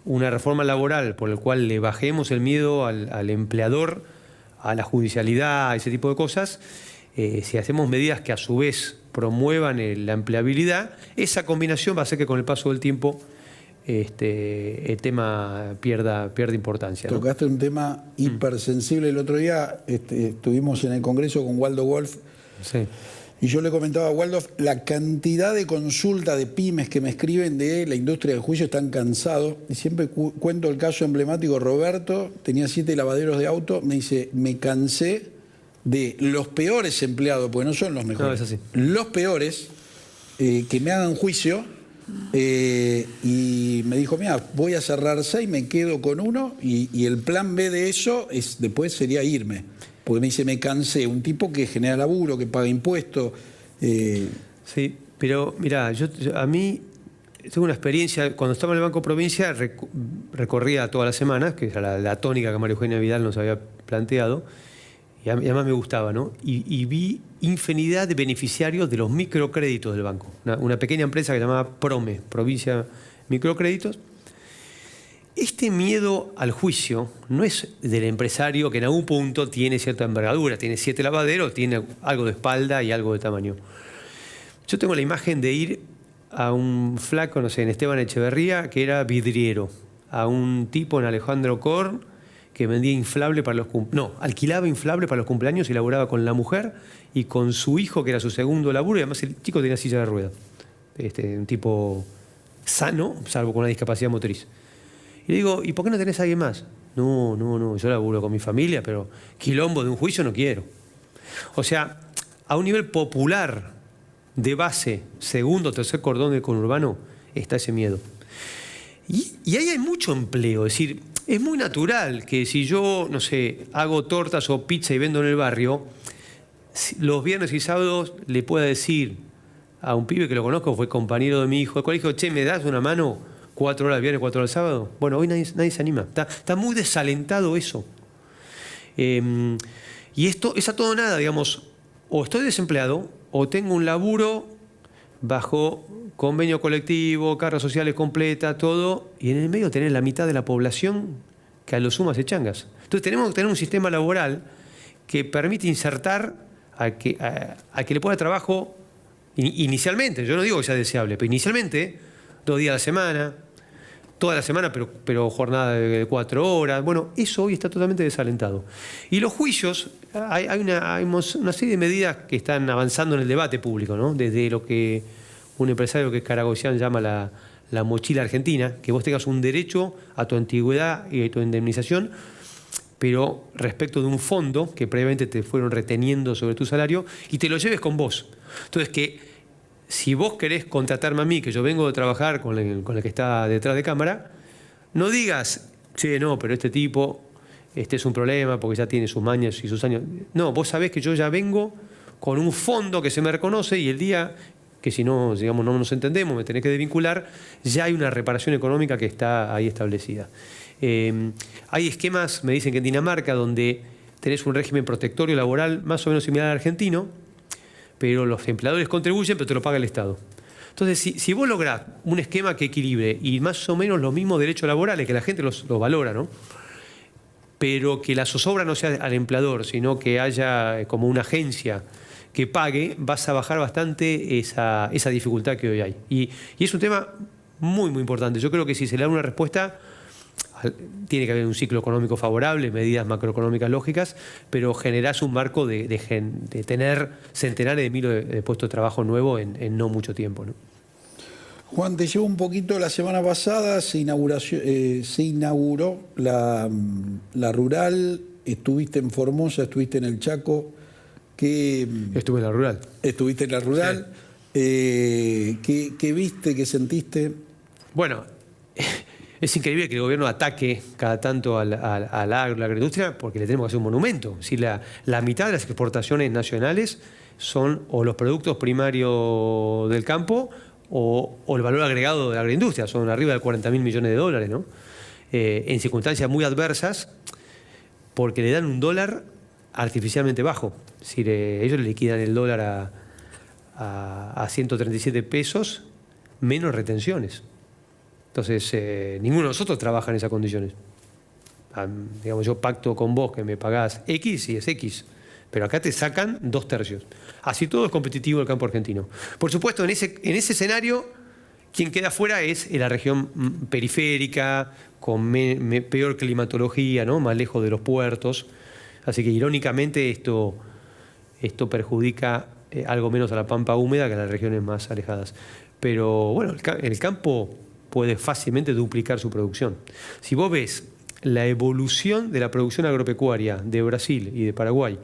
una reforma laboral por la cual le bajemos el miedo al empleador, a la judicialidad, a ese tipo de cosas, si hacemos medidas que a su vez promuevan la empleabilidad, esa combinación va a hacer que con el paso del tiempo el tema pierda importancia, ¿no? Tocaste un tema hipersensible. El otro día estuvimos en el Congreso con Waldo Wolf, sí, y yo le comentaba a Waldo la cantidad de consultas de pymes que me escriben de la industria del juicio, están cansados. Y siempre cuento el caso emblemático. Roberto tenía 7 lavaderos de auto, me dice, me cansé de los peores empleados, porque no son los mejores, no, es así, los peores, que me hagan juicio, y me dijo, mira, voy a cerrar 6, me quedo con 1, y el plan B de eso después sería irme, porque me dice, me cansé, un tipo que genera laburo, que paga impuestos. Sí, pero mira, a mí tengo una experiencia, cuando estaba en el Banco Provincia recorría todas las semanas, que era la tónica que María Eugenia Vidal nos había planteado, y además me gustaba, ¿no? Y vi infinidad de beneficiarios de los microcréditos del banco. Una pequeña empresa que se llamaba Prome, Provincia Microcréditos. Este miedo al juicio no es del empresario que en algún punto tiene cierta envergadura, tiene 7 lavaderos, tiene algo de espalda y algo de tamaño. Yo tengo la imagen de ir a un flaco, no sé, en Esteban Echeverría, que era vidriero, a un tipo en Alejandro Korn, que vendía inflable para los alquilaba inflable para los cumpleaños y laburaba con la mujer y con su hijo, que era su segundo laburo, y además el chico tenía silla de ruedas. Un tipo sano, salvo con una discapacidad motriz. Y le digo, ¿y por qué no tenés a alguien más? No, yo laburo con mi familia, pero quilombo de un juicio no quiero. O sea, a un nivel popular de base, segundo o tercer cordón del conurbano, está ese miedo. Y ahí hay mucho empleo, es decir, es muy natural que si yo, no sé, hago tortas o pizza y vendo en el barrio, los viernes y sábados le pueda decir a un pibe que lo conozco, fue compañero de mi hijo de colegio, che, ¿me das una mano 4 horas el viernes, 4 horas el sábado. Bueno, hoy nadie se anima. Está muy desalentado eso. Y esto es a todo nada, digamos, o estoy desempleado o tengo un laburo bajo convenio colectivo, cargas sociales completas, todo, y en el medio tener la mitad de la población que a lo sumo hace changas. Entonces tenemos que tener un sistema laboral que permite insertar a que le ponga trabajo inicialmente. Yo no digo que sea deseable, pero inicialmente 2 días a la semana, toda la semana, pero jornada de 4 horas. Bueno, eso hoy está totalmente desalentado. Y los juicios, hay una serie de medidas que están avanzando en el debate público, ¿no? Desde lo que un empresario que es Caragosian llama la mochila argentina, que vos tengas un derecho a tu antigüedad y a tu indemnización, pero respecto de un fondo que previamente te fueron reteniendo sobre tu salario y te lo lleves con vos. Entonces, que si vos querés contratarme a mí, que yo vengo de trabajar con el que está detrás de cámara, no digas, che, no, pero este tipo, este es un problema porque ya tiene sus mañas y sus años. No, vos sabés que yo ya vengo con un fondo que se me reconoce y el día que si no, digamos, no nos entendemos, me tenés que desvincular, ya hay una reparación económica que está ahí establecida. Hay esquemas, me dicen que en Dinamarca, donde tenés un régimen protectorio laboral más o menos similar al argentino, pero los empleadores contribuyen, pero te lo paga el Estado. Entonces, si vos lográs un esquema que equilibre y más o menos los mismos derechos laborales, que la gente los valora, ¿no? Pero que la zozobra no sea al empleador, sino que haya como una agencia que pague, vas a bajar bastante esa dificultad que hoy hay. Y es un tema muy, muy importante. Yo creo que si se le da una respuesta, tiene que haber un ciclo económico favorable, medidas macroeconómicas lógicas, pero generás un marco de tener centenares de miles de puestos de trabajo nuevos en no mucho tiempo, ¿no? Juan, te llevo un poquito, la semana pasada se inauguró la rural, estuviste en Formosa, estuviste en el Chaco. Estuve en la rural. Estuviste en la rural. Sí. ¿Qué viste, qué sentiste? Bueno, es increíble que el gobierno ataque cada tanto a la agroindustria porque le tenemos que hacer un monumento. Si la mitad de las exportaciones nacionales son o los productos primarios del campo o el valor agregado de la agroindustria, son arriba de 40.000 millones de dólares, ¿no? En circunstancias muy adversas porque le dan un dólar artificialmente bajo. Es decir, ellos le liquidan el dólar a 137 pesos menos retenciones. Entonces, ninguno de nosotros trabaja en esas condiciones. Digamos, yo pacto con vos que me pagás X y es X, pero acá te sacan 2/3. Así todo es competitivo el campo argentino. Por supuesto, en ese escenario, quien queda fuera es la región periférica, con peor climatología, ¿no? Más lejos de los puertos. Así que irónicamente esto perjudica algo menos a la pampa húmeda que a las regiones más alejadas. Pero bueno, el campo puede fácilmente duplicar su producción. Si vos ves la evolución de la producción agropecuaria de Brasil y de Paraguay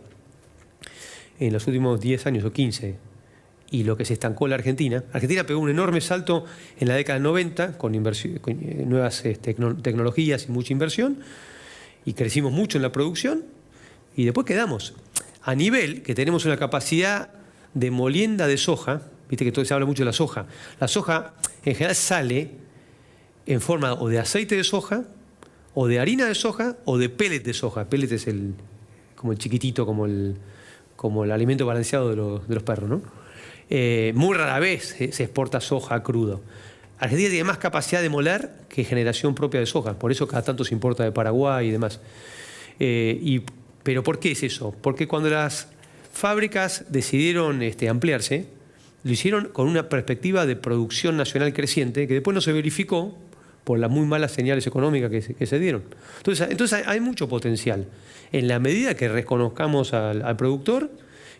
en los últimos 10 años o 15 y lo que se estancó la Argentina pegó un enorme salto en la década del 90 con nuevas tecnologías y mucha inversión y crecimos mucho en la producción y después quedamos a nivel que tenemos una capacidad de molienda de soja. Viste que todo se habla mucho de la soja. La soja en general sale en forma o de aceite de soja, o de harina de soja, o de pellet de soja. Pellet es como el chiquitito, como el alimento balanceado de los perros, ¿no? Muy rara vez se exporta soja crudo. Argentina tiene más capacidad de moler que generación propia de soja. Por eso cada tanto se importa de Paraguay y demás. Pero ¿por qué es eso? Porque cuando las fábricas decidieron ampliarse, lo hicieron con una perspectiva de producción nacional creciente que después no se verificó por las muy malas señales económicas que se dieron. Entonces hay mucho potencial. En la medida que reconozcamos al productor,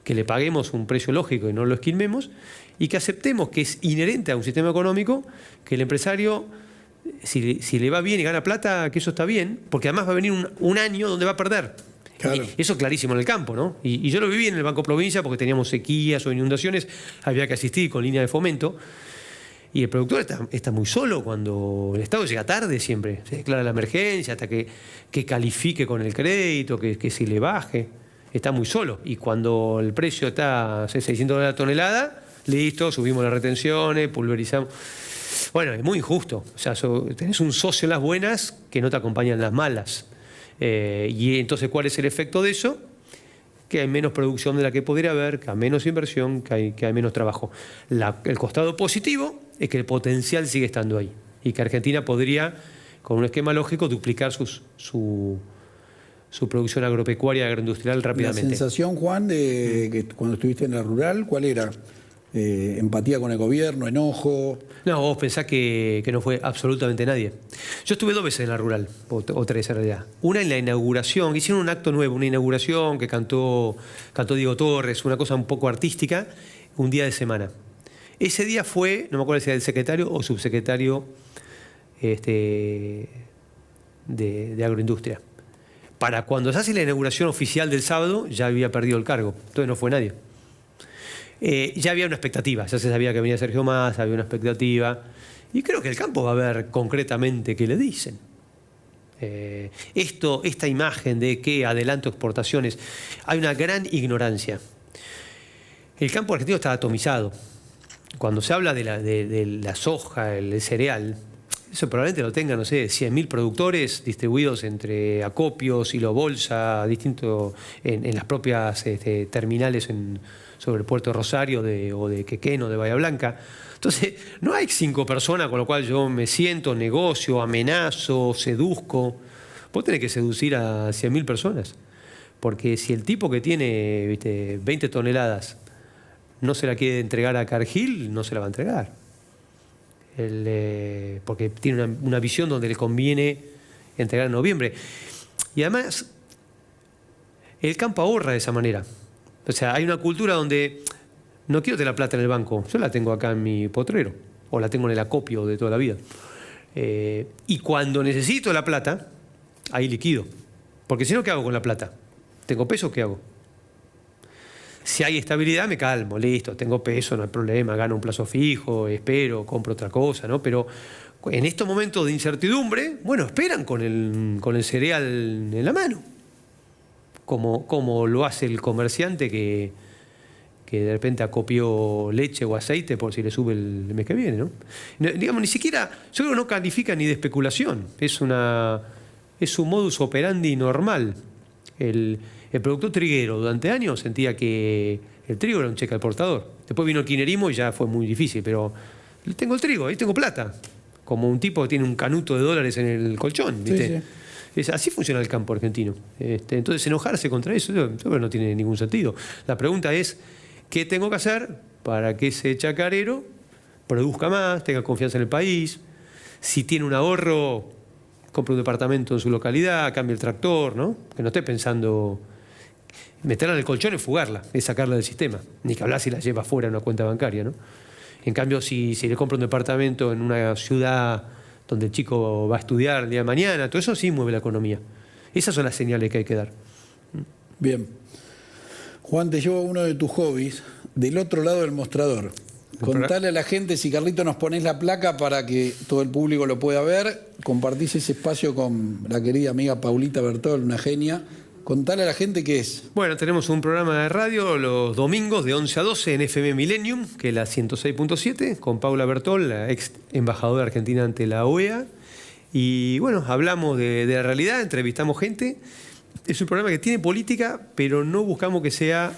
que le paguemos un precio lógico y no lo esquilmemos, y que aceptemos que es inherente a un sistema económico, que el empresario, si le va bien y gana plata, que eso está bien, porque además va a venir un año donde va a perder. Claro. Y eso es clarísimo en el campo, ¿no? Y yo lo viví en el Banco Provincia porque teníamos sequías o inundaciones, había que asistir con línea de fomento. Y el productor está muy solo cuando el Estado llega tarde siempre. Se declara la emergencia hasta que califique con el crédito, que se le baje. Está muy solo. Y cuando el precio está a $600 la tonelada, listo, subimos las retenciones, pulverizamos. Bueno, es muy injusto. O sea, tenés un socio en las buenas que no te acompaña en las malas. Y entonces, ¿cuál es el efecto de eso? Que hay menos producción de la que podría haber, que hay menos inversión, que hay menos trabajo. El costado positivo es que el potencial sigue estando ahí y que Argentina podría, con un esquema lógico, duplicar su producción agropecuaria, agroindustrial rápidamente. La sensación, Juan, de que cuando estuviste en la rural, ¿cuál era? ¿Empatía con el gobierno, enojo? No, vos pensás que no fue absolutamente nadie. Yo estuve 2 veces en la rural, o 3 en realidad. Una en la inauguración, hicieron un acto nuevo, una inauguración que cantó Diego Torres, una cosa un poco artística, un día de semana. Ese día fue, no me acuerdo si era el secretario o subsecretario de agroindustria. Para cuando se hace la inauguración oficial del sábado, ya había perdido el cargo, entonces no fue nadie. Ya había una expectativa, ya se sabía que venía Sergio Massa, había una expectativa, y creo que el campo va a ver concretamente qué le dicen. Esta imagen de que adelanto exportaciones, hay una gran ignorancia. El campo argentino está atomizado. Cuando se habla de la soja, el cereal, eso probablemente lo tengan, no sé, 100.000 productores distribuidos entre acopios, hilo bolsa, distinto en las propias terminales sobre el puerto de Rosario o de Quequén o de Bahía Blanca. Entonces, no hay 5 personas con lo cual yo me siento, negocio, amenazo, seduzco. Vos tenés que seducir a 100.000 personas. Porque si el tipo que tiene 20 toneladas no se la quiere entregar a Cargill, no se la va a entregar. Porque tiene una visión donde le conviene entregar en noviembre. Y además, el campo ahorra de esa manera. O sea, hay una cultura donde no quiero tener la plata en el banco, yo la tengo acá en mi potrero, o la tengo en el acopio de toda la vida. Y cuando necesito la plata, ahí liquido. Porque si no, ¿qué hago con la plata? ¿Tengo peso? ¿Qué hago? Si hay estabilidad, me calmo, listo, tengo peso, no hay problema, gano un plazo fijo, espero, compro otra cosa, ¿no? Pero en estos momentos de incertidumbre, bueno, esperan con el cereal en la mano. Como lo hace el comerciante que de repente acopió leche o aceite por si le sube el mes que viene, ¿no? Digamos, ni siquiera, yo creo que no califica ni de especulación, es un modus operandi normal. El productor triguero durante años sentía que el trigo era un cheque al portador. Después vino el kirchnerismo y ya fue muy difícil, pero tengo el trigo, ahí tengo plata. Como un tipo que tiene un canuto de dólares en el colchón, ¿viste? Sí. Así funciona el campo argentino. Entonces, enojarse contra eso yo creo que no tiene ningún sentido. La pregunta es, ¿qué tengo que hacer para que ese chacarero produzca más, tenga confianza en el país? Si tiene un ahorro, compre un departamento en su localidad, cambie el tractor, ¿no? Que no esté pensando meterla en el colchón y fugarla, es sacarla del sistema. Ni que hablar si la lleva fuera en una cuenta bancaria, ¿no? En cambio, si le compra un departamento en una ciudad donde el chico va a estudiar el día de mañana, todo eso sí mueve la economía. Esas son las señales que hay que dar. Bien. Juan, te llevo a uno de tus hobbies, del otro lado del mostrador. Contale a la gente, si Carlito nos ponés la placa para que todo el público lo pueda ver, compartís ese espacio con la querida amiga Paulita Bertol, una genia. Contale a la gente qué es. Bueno, tenemos un programa de radio los domingos de 11 a 12 en FM Millennium, que es la 106.7, con Paula Bertol, la ex embajadora argentina ante la OEA. Y bueno, hablamos de la realidad, entrevistamos gente. Es un programa que tiene política, pero no buscamos que sea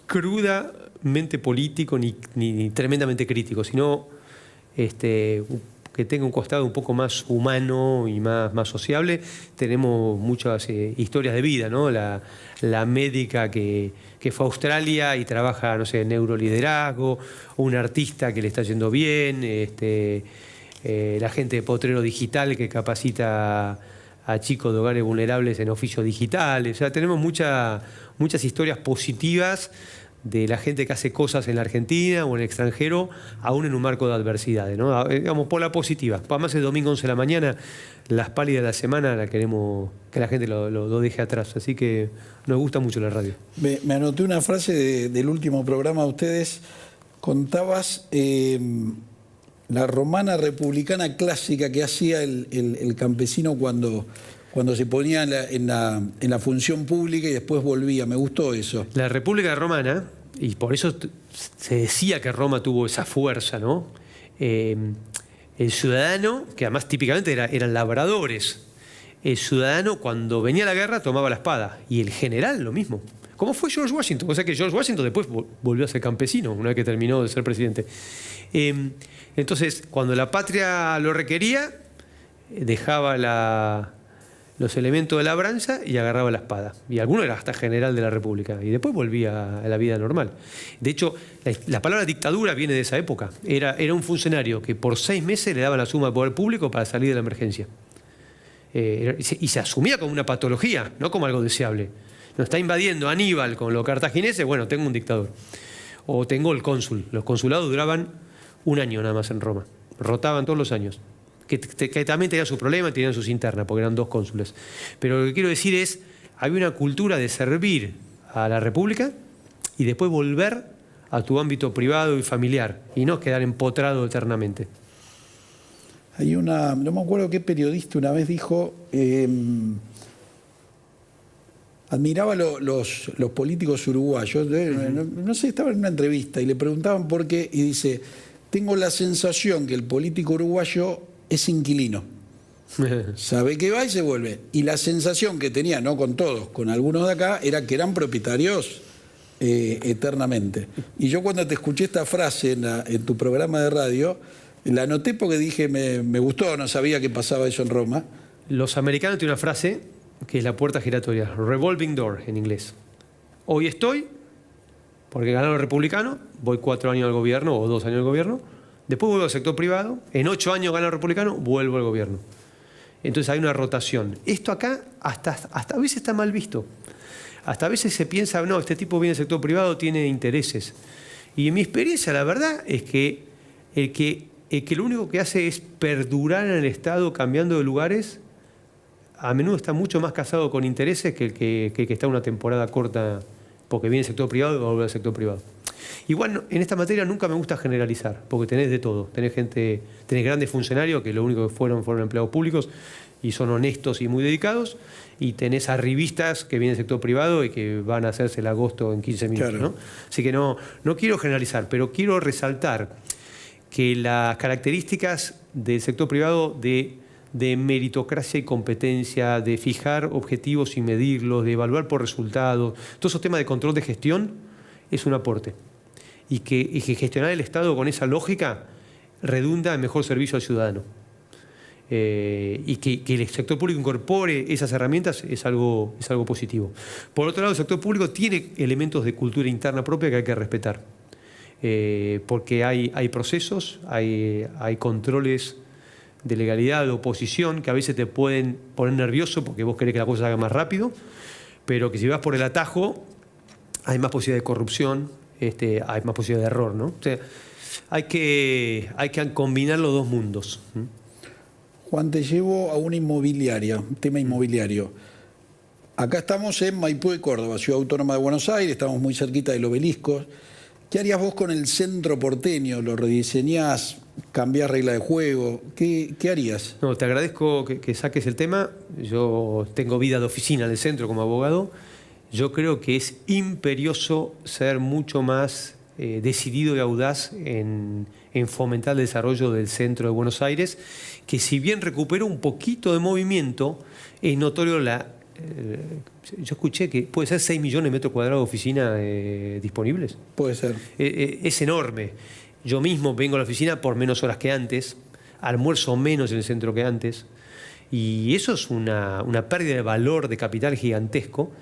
crudamente político ni tremendamente crítico, sino que tenga un costado un poco más humano y más sociable. Tenemos muchas historias de vida, ¿no? La médica que fue a Australia y trabaja, no sé, en neuroliderazgo, un artista que le está yendo bien, la gente de Potrero Digital que capacita a chicos de hogares vulnerables en oficios digitales. O sea, tenemos muchas historias positivas de la gente que hace cosas en la Argentina o en el extranjero, aún en un marco de adversidades, ¿no? Digamos, por la positiva. Además, el domingo 11 de la mañana, las pálidas de la semana, la queremos que la gente lo deje atrás. Así que nos gusta mucho la radio. Me anoté una frase del último programa de ustedes. Contabas la romana republicana clásica que hacía el campesino cuando se ponía en la función pública y después volvía. Me gustó eso. La República Romana, y por eso se decía que Roma tuvo esa fuerza, ¿no? El ciudadano, que además típicamente eran labradores, el ciudadano cuando venía la guerra tomaba la espada, y el general lo mismo. Como fue George Washington, o sea que George Washington después volvió a ser campesino una vez que terminó de ser presidente. Entonces, cuando la patria lo requería, dejaba los elementos de labranza y agarraba la espada. Y alguno era hasta general de la República. Y después volvía a la vida normal. De hecho, la palabra dictadura viene de esa época. Era un funcionario que por 6 meses le daba la suma de poder público para salir de la emergencia. Y se asumía como una patología, no como algo deseable. Nos está invadiendo Aníbal con los cartagineses, bueno, tengo un dictador. O tengo el cónsul. Los consulados duraban 1 año nada más en Roma. Rotaban todos los años. Que también tenían sus problemas, tenían sus internas, porque eran 2 cónsules. Pero lo que quiero decir es, había una cultura de servir a la República y después volver a tu ámbito privado y familiar, y no quedar empotrado eternamente. No me acuerdo qué periodista una vez dijo, admiraba los políticos uruguayos, no sé, estaba en una entrevista y le preguntaban por qué, y dice, tengo la sensación que el político uruguayo es inquilino. Sabe que va y se vuelve. Y la sensación que tenía, no con todos, con algunos de acá, era que eran propietarios eternamente. Y yo cuando te escuché esta frase en tu programa de radio, la anoté porque dije, me gustó, no sabía que pasaba eso en Roma. Los americanos tienen una frase que es la puerta giratoria, revolving door en inglés. Hoy estoy, porque ganaron los republicanos, voy 4 años al gobierno o 2 años al gobierno, después vuelvo al sector privado, en 8 años gana el republicano, vuelvo al gobierno. Entonces hay una rotación. Esto acá hasta a veces está mal visto. Hasta a veces se piensa, no, este tipo viene del sector privado, tiene intereses. Y en mi experiencia, la verdad es que el que lo único que hace es perdurar en el Estado cambiando de lugares, a menudo está mucho más casado con intereses que el que está una temporada corta porque viene del sector privado y va a volver al sector privado. Igual en esta materia nunca me gusta generalizar, porque tenés de todo. Tenés grandes funcionarios que lo único que fueron empleados públicos y son honestos y muy dedicados, y tenés arribistas que vienen del sector privado y que van a hacerse el agosto en 15 minutos. Claro. ¿No? Así que no quiero generalizar, pero quiero resaltar que las características del sector privado de meritocracia y competencia, de fijar objetivos y medirlos, de evaluar por resultados, todos esos temas de control de gestión, es un aporte. Y que gestionar el Estado con esa lógica redunda en mejor servicio al ciudadano. Y que el sector público incorpore esas herramientas es algo positivo. Por otro lado, el sector público tiene elementos de cultura interna propia que hay que respetar. Porque hay procesos, hay controles de legalidad, de oposición, que a veces te pueden poner nervioso porque vos querés que la cosa se haga más rápido, pero que si vas por el atajo hay más posibilidad de corrupción, hay más posibilidad de error, ¿no? O sea, hay que combinar los 2 mundos. Juan, te llevo a una inmobiliaria, un tema inmobiliario. Acá estamos en Maipú de Córdoba, Ciudad Autónoma de Buenos Aires, estamos muy cerquita del Obelisco. ¿Qué harías vos con el centro porteño? ¿Lo rediseñás? ¿Cambiás regla de juego? ¿Qué harías? No, te agradezco que saques el tema. Yo tengo vida de oficina en el centro como abogado. Yo creo que es imperioso ser mucho más decidido y audaz en fomentar el desarrollo del centro de Buenos Aires, que si bien recuperó un poquito de movimiento, es notorio yo escuché que puede ser 6 millones de metros cuadrados de oficina disponibles. Puede ser. Es enorme. Yo mismo vengo a la oficina por menos horas que antes, almuerzo menos en el centro que antes, y eso es una pérdida de valor de capital gigantesco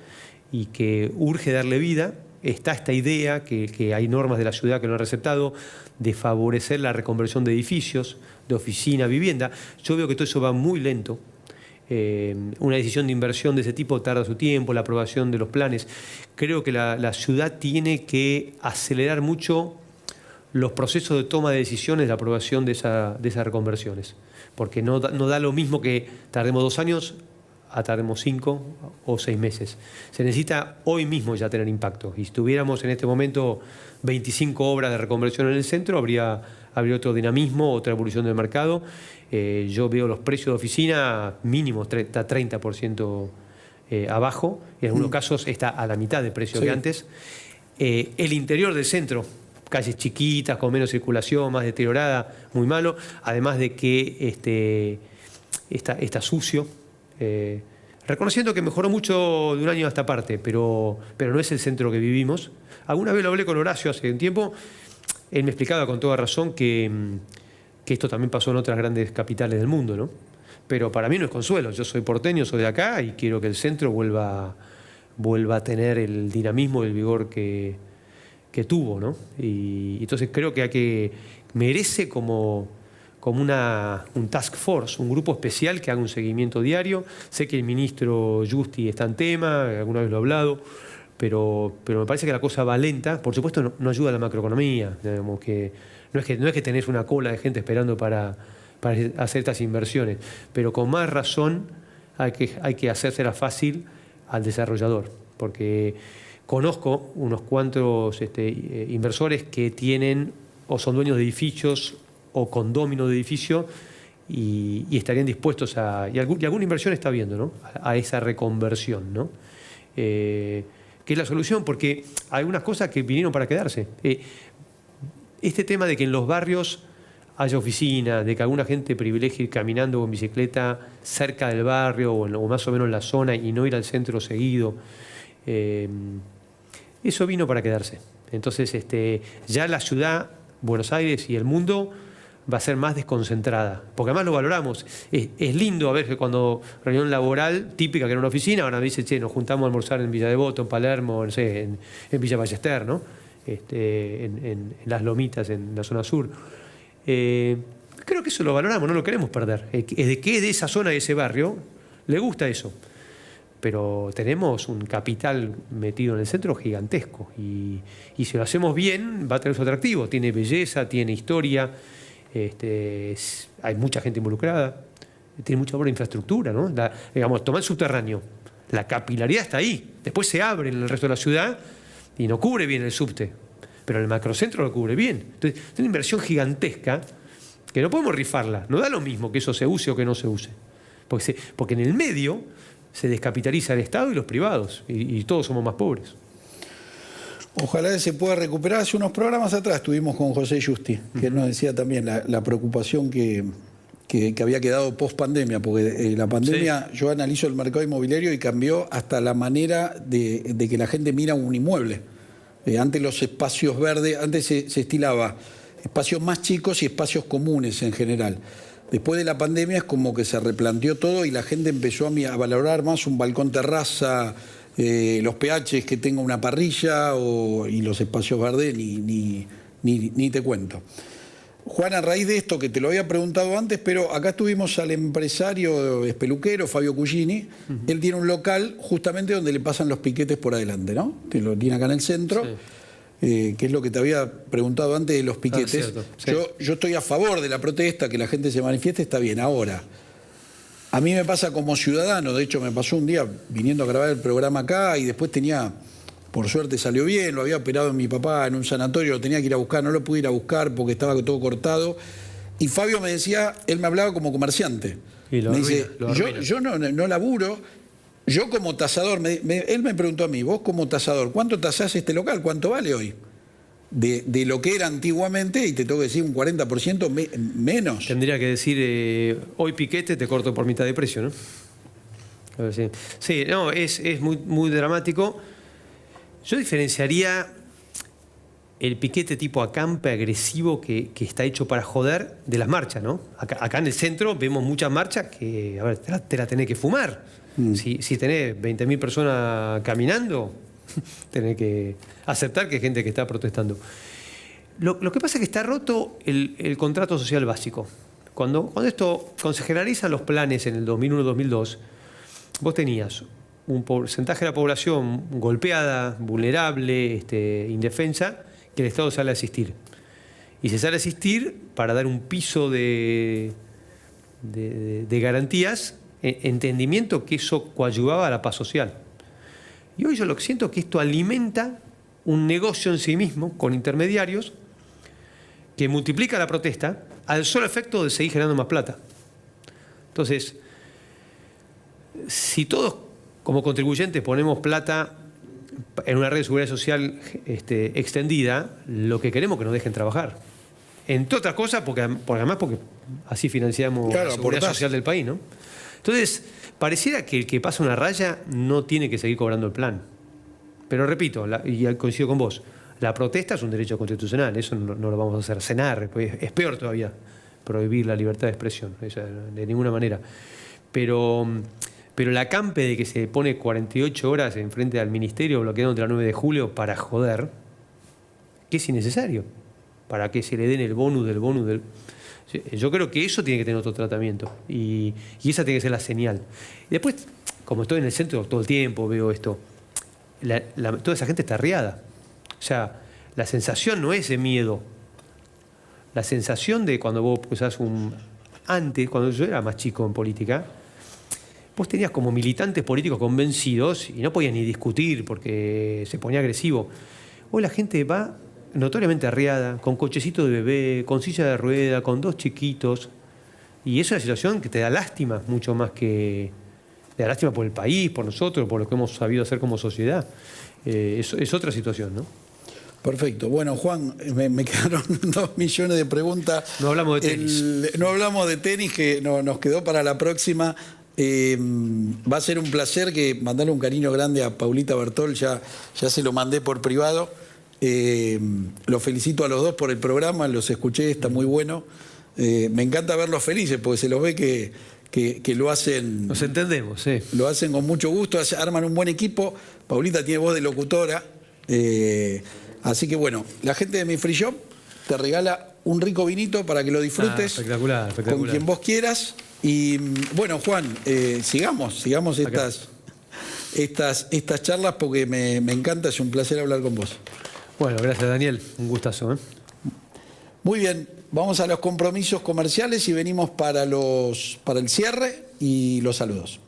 y que urge darle vida. Está esta idea, que hay normas de la ciudad que lo han receptado, de favorecer la reconversión de edificios, de oficina, vivienda. Yo veo que todo eso va muy lento. Una decisión de inversión de ese tipo tarda su tiempo, la aprobación de los planes. Creo que la ciudad tiene que acelerar mucho los procesos de toma de decisiones de aprobación de esas reconversiones, porque no da lo mismo que tardemos 2 años a tardemos 5 o 6 meses. Se necesita hoy mismo ya tener impacto, y si tuviéramos en este momento 25 obras de reconversión en el centro, habría otro dinamismo, otra evolución del mercado. Yo veo los precios de oficina mínimos 30% abajo, y en algunos casos está a la mitad de precio que antes. El interior del centro calles chiquitas, con menos circulación, más deteriorada, muy malo. Además de que está sucio. Reconociendo que mejoró mucho de un año a esta parte, pero no es el centro que vivimos. Alguna vez lo hablé con Horacio hace un tiempo. Él me explicaba con toda razón que esto también pasó en otras grandes capitales del mundo, ¿no? Pero para mí no es consuelo. Yo soy porteño, soy de acá y quiero que el centro vuelva a tener el dinamismo y el vigor que tuvo, ¿no? Y entonces creo que merece como un task force, un grupo especial que haga un seguimiento diario. Sé que el ministro Giusti está en tema, alguna vez lo he hablado, pero me parece que la cosa va lenta. Por supuesto no ayuda a la macroeconomía, digamos, que no es que tenés una cola de gente esperando para hacer estas inversiones, pero con más razón hay que hacérsela fácil al desarrollador, porque conozco unos cuantos inversores que tienen o son dueños de edificios o condóminos de edificio y estarían dispuestos y alguna inversión está viendo, ¿no? a esa reconversión, ¿no? Que es la solución, porque hay algunas cosas que vinieron para quedarse. Este tema de que en los barrios haya oficinas, de que alguna gente privilegie ir caminando o en bicicleta cerca del barrio o más o menos en la zona y no ir al centro seguido, eso vino para quedarse. Entonces ya la ciudad, Buenos Aires y el mundo va a ser más desconcentrada, porque además lo valoramos. Es lindo a ver que cuando reunión laboral típica que era una oficina, ahora dice, nos juntamos a almorzar en Villa Devoto, en Palermo, no sé, en Villa Ballester, ¿no? En Las Lomitas, en la zona sur. Creo que eso lo valoramos, no lo queremos perder. Es de que de esa zona, de ese barrio, le gusta eso. Pero tenemos un capital metido en el centro gigantesco y si lo hacemos bien va a tener su atractivo. Tiene belleza, tiene historia, hay mucha gente involucrada, tiene mucha buena infraestructura, ¿no? Tomar el subterráneo, la capilaridad está ahí. Después se abre en el resto de la ciudad y no cubre bien el subte, pero el macrocentro lo cubre bien. Entonces, es una inversión gigantesca que no podemos rifarla. No da lo mismo que eso se use o que no se use. Porque en el medio se descapitaliza el Estado y los privados, y todos somos más pobres. Ojalá se pueda recuperar. Hace unos programas atrás estuvimos con José Giusti, que él nos decía también la preocupación que había quedado post pandemia, porque la pandemia, sí, yo analizo el mercado inmobiliario y cambió hasta la manera de que la gente mira un inmueble. Antes los espacios verdes, antes se estilaba espacios más chicos y espacios comunes en general. Después de la pandemia es como que se replanteó todo y la gente empezó a valorar más un balcón terraza, los PHs que tenga una parrilla y los espacios verdes ni te cuento. Juan, a raíz de esto que te lo había preguntado antes, pero acá estuvimos al empresario espeluquero Fabio Cugini. Él tiene un local justamente donde le pasan los piquetes por adelante, ¿no? Que lo tiene acá en el centro. Sí. Que es lo que te había preguntado antes de los piquetes. Sí. Yo estoy a favor de la protesta, que la gente se manifieste, está bien. Ahora, a mí me pasa como ciudadano, de hecho me pasó un día viniendo a grabar el programa acá y después por suerte salió bien, lo había operado mi papá en un sanatorio, lo tenía que ir a buscar, no lo pude ir a buscar porque estaba todo cortado. Y Fabio me decía, él me hablaba como comerciante. Me dice, yo no laburo. Yo como tasador, él me preguntó a mí, vos como tasador, ¿cuánto tasás este local? ¿Cuánto vale hoy? De lo que era antiguamente, y te tengo que decir un 40% menos. Tendría que decir, hoy piquete te corto por mitad de precio, ¿no? A ver, sí. Sí, no, es muy, muy dramático. Yo diferenciaría el piquete tipo acampe agresivo que está hecho para joder de las marchas, ¿no? Acá en el centro vemos muchas marchas que, a ver, te la tenés que fumar. Si tenés 20.000 personas caminando, tenés que aceptar que hay gente que está protestando. Lo que pasa es que está roto el contrato social básico. Cuando se generalizan los planes en el 2001-2002, vos tenías un porcentaje de la población golpeada, vulnerable, indefensa, que el Estado sale a asistir. Y se sale a asistir para dar un piso de garantías, entendimiento que eso coadyuvaba a la paz social. Y hoy yo lo que siento es que esto alimenta un negocio en sí mismo, con intermediarios, que multiplica la protesta al solo efecto de seguir generando más plata. Entonces, si todos como contribuyentes ponemos plata en una red de seguridad social extendida, lo que queremos es que nos dejen trabajar. Entre otras cosas, porque así financiamos Claro, la seguridad aportás. social del país, ¿no? Entonces, pareciera que el que pasa una raya no tiene que seguir cobrando el plan. Pero repito, y coincido con vos, la protesta es un derecho constitucional, eso no lo vamos a hacer cenar, pues es peor todavía prohibir la libertad de expresión, de ninguna manera. Pero la campe de que se pone 48 horas enfrente al ministerio bloqueando entre la 9 de julio para joder, que es innecesario, para que se le den el bonus del... Yo creo que eso tiene que tener otro tratamiento y esa tiene que ser la señal. Y después, como estoy en el centro todo el tiempo, veo esto, toda esa gente está arriada. O sea, la sensación no es de miedo. La sensación de cuando vos usás antes, cuando yo era más chico en política, vos tenías como militantes políticos convencidos y no podías ni discutir porque se ponía agresivo. Hoy la gente va notoriamente arriada, con cochecito de bebé, con silla de rueda, con 2 chiquitos. Y es una situación que te da lástima, mucho más que... Te da lástima por el país, por nosotros, por lo que hemos sabido hacer como sociedad. Es otra situación, ¿no? Perfecto. Bueno, Juan, me quedaron 2 millones de preguntas. No hablamos de tenis. No hablamos de tenis, que nos quedó para la próxima. Va a ser un placer que mandarle un cariño grande a Paulita Bertol, ya se lo mandé por privado. Los felicito a los dos por el programa, los escuché, está muy bueno. Me encanta verlos felices porque se los ve que lo hacen. Nos entendemos, sí. Lo hacen con mucho gusto, arman un buen equipo. Paulita tiene voz de locutora. Así que bueno, la gente de Mi Free Shop te regala un rico vinito para que lo disfrutes. Espectacular. Con quien vos quieras. Y bueno, Juan, sigamos estas charlas porque me encanta, es un placer hablar con vos. Bueno, gracias Daniel, un gustazo, ¿eh? Muy bien, vamos a los compromisos comerciales y venimos para el cierre y los saludos.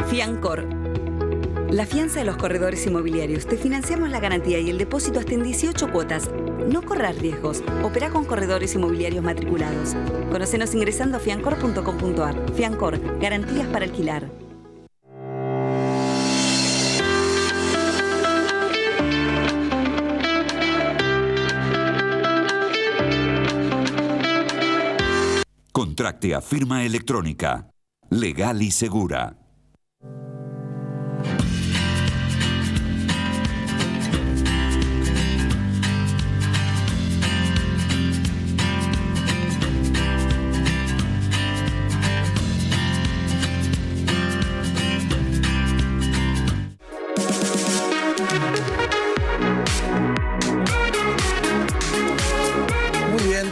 Fiancor. La fianza de los corredores inmobiliarios. Te financiamos la garantía y el depósito hasta en 18 cuotas. No corras riesgos. Operá con corredores inmobiliarios matriculados. Conocenos ingresando a fiancor.com.ar. Fiancor. Garantías para alquilar. Contracte a firma electrónica. Legal y segura.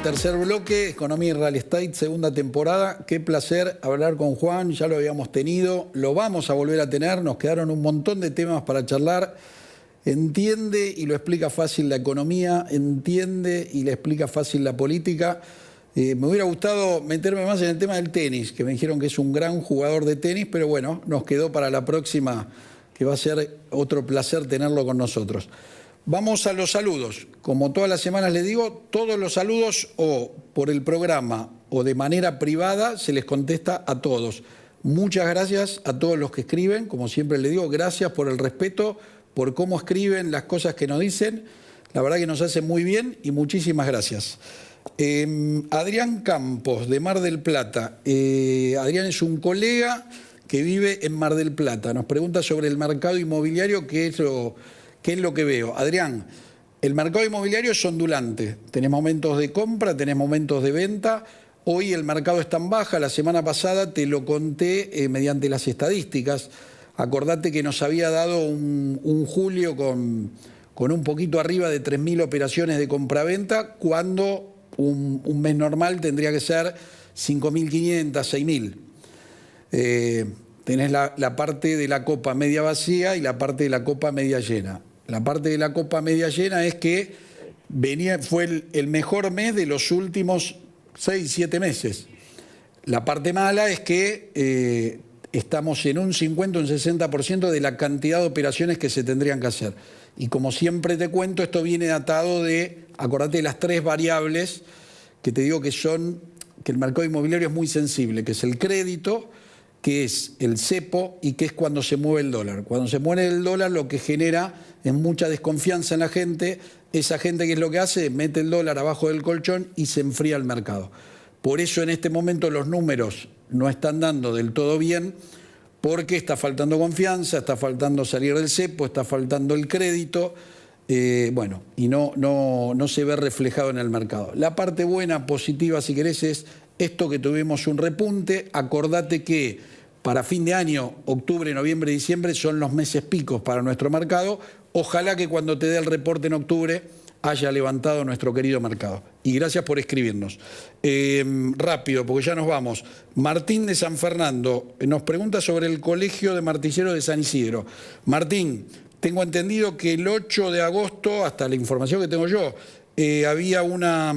Tercer bloque, Economía y Real Estate, segunda temporada. Qué placer hablar con Juan, ya lo habíamos tenido, lo vamos a volver a tener, nos quedaron un montón de temas para charlar. Entiende y lo explica fácil la economía, entiende y le explica fácil la política. Me hubiera gustado meterme más en el tema del tenis, que me dijeron que es un gran jugador de tenis, pero bueno, nos quedó para la próxima, que va a ser otro placer tenerlo con nosotros. Vamos a los saludos. Como todas las semanas les digo, todos los saludos o por el programa o de manera privada se les contesta a todos. Muchas gracias a todos los que escriben. Como siempre les digo, gracias por el respeto, por cómo escriben las cosas que nos dicen. La verdad que nos hace muy bien y muchísimas gracias. Adrián Campos, de Mar del Plata. Adrián es un colega que vive en Mar del Plata. Nos pregunta sobre el mercado inmobiliario, ¿qué es lo que veo? Adrián, el mercado inmobiliario es ondulante. Tenés momentos de compra, tenés momentos de venta. Hoy el mercado está en baja. La semana pasada te lo conté mediante las estadísticas. Acordate que nos había dado un julio con un poquito arriba de 3.000 operaciones de compraventa, cuando un mes normal tendría que ser 5.500, 6.000. Tenés la parte de la copa media vacía y la parte de la copa media llena. La parte de la copa media llena es que fue el mejor mes de los últimos 6, 7 meses. La parte mala es que estamos en un 50, un 60% de la cantidad de operaciones que se tendrían que hacer. Y como siempre te cuento, esto viene atado de, acordate de las 3 variables que te digo que el mercado inmobiliario es muy sensible, que es el crédito, que es el cepo y que es cuando se mueve el dólar. Cuando se mueve el dólar, lo que genera es mucha desconfianza en la gente. Esa gente, ¿qué es lo que hace? Mete el dólar abajo del colchón y se enfría el mercado. Por eso en este momento los números no están dando del todo bien, porque está faltando confianza, está faltando salir del cepo, está faltando el crédito, y no se ve reflejado en el mercado. La parte buena, positiva, si querés, es esto que tuvimos un repunte. Acordate que para fin de año, octubre, noviembre, diciembre, son los meses picos para nuestro mercado. Ojalá que cuando te dé el reporte en octubre haya levantado nuestro querido mercado. Y gracias por escribirnos. Rápido, porque ya nos vamos. Martín de San Fernando nos pregunta sobre el Colegio de Martilleros de San Isidro. Martín, tengo entendido que el 8 de agosto, hasta la información que tengo yo, había una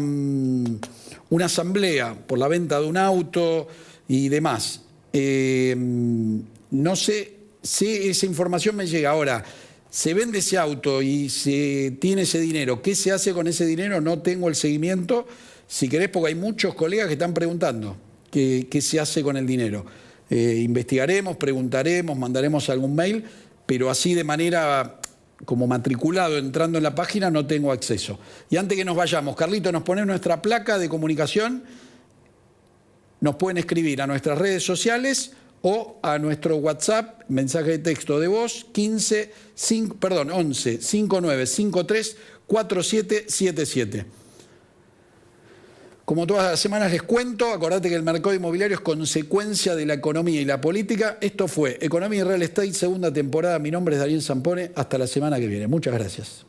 asamblea por la venta de un auto y demás. No sé si esa información me llega. Ahora, se vende ese auto y se tiene ese dinero. ¿Qué se hace con ese dinero? No tengo el seguimiento. Si querés, porque hay muchos colegas que están preguntando qué se hace con el dinero. Investigaremos, preguntaremos, mandaremos algún mail, pero así de manera como matriculado entrando en la página no tengo acceso. Y antes que nos vayamos, Carlito, nos pone nuestra placa de comunicación. Nos pueden escribir a nuestras redes sociales o a nuestro WhatsApp, mensaje de texto de voz, 11 5953 4777. Como todas las semanas les cuento, acordate que el mercado inmobiliario es consecuencia de la economía y la política. Esto fue Economía y Real Estate, segunda temporada. Mi nombre es Daniel Zampone. Hasta la semana que viene. Muchas gracias.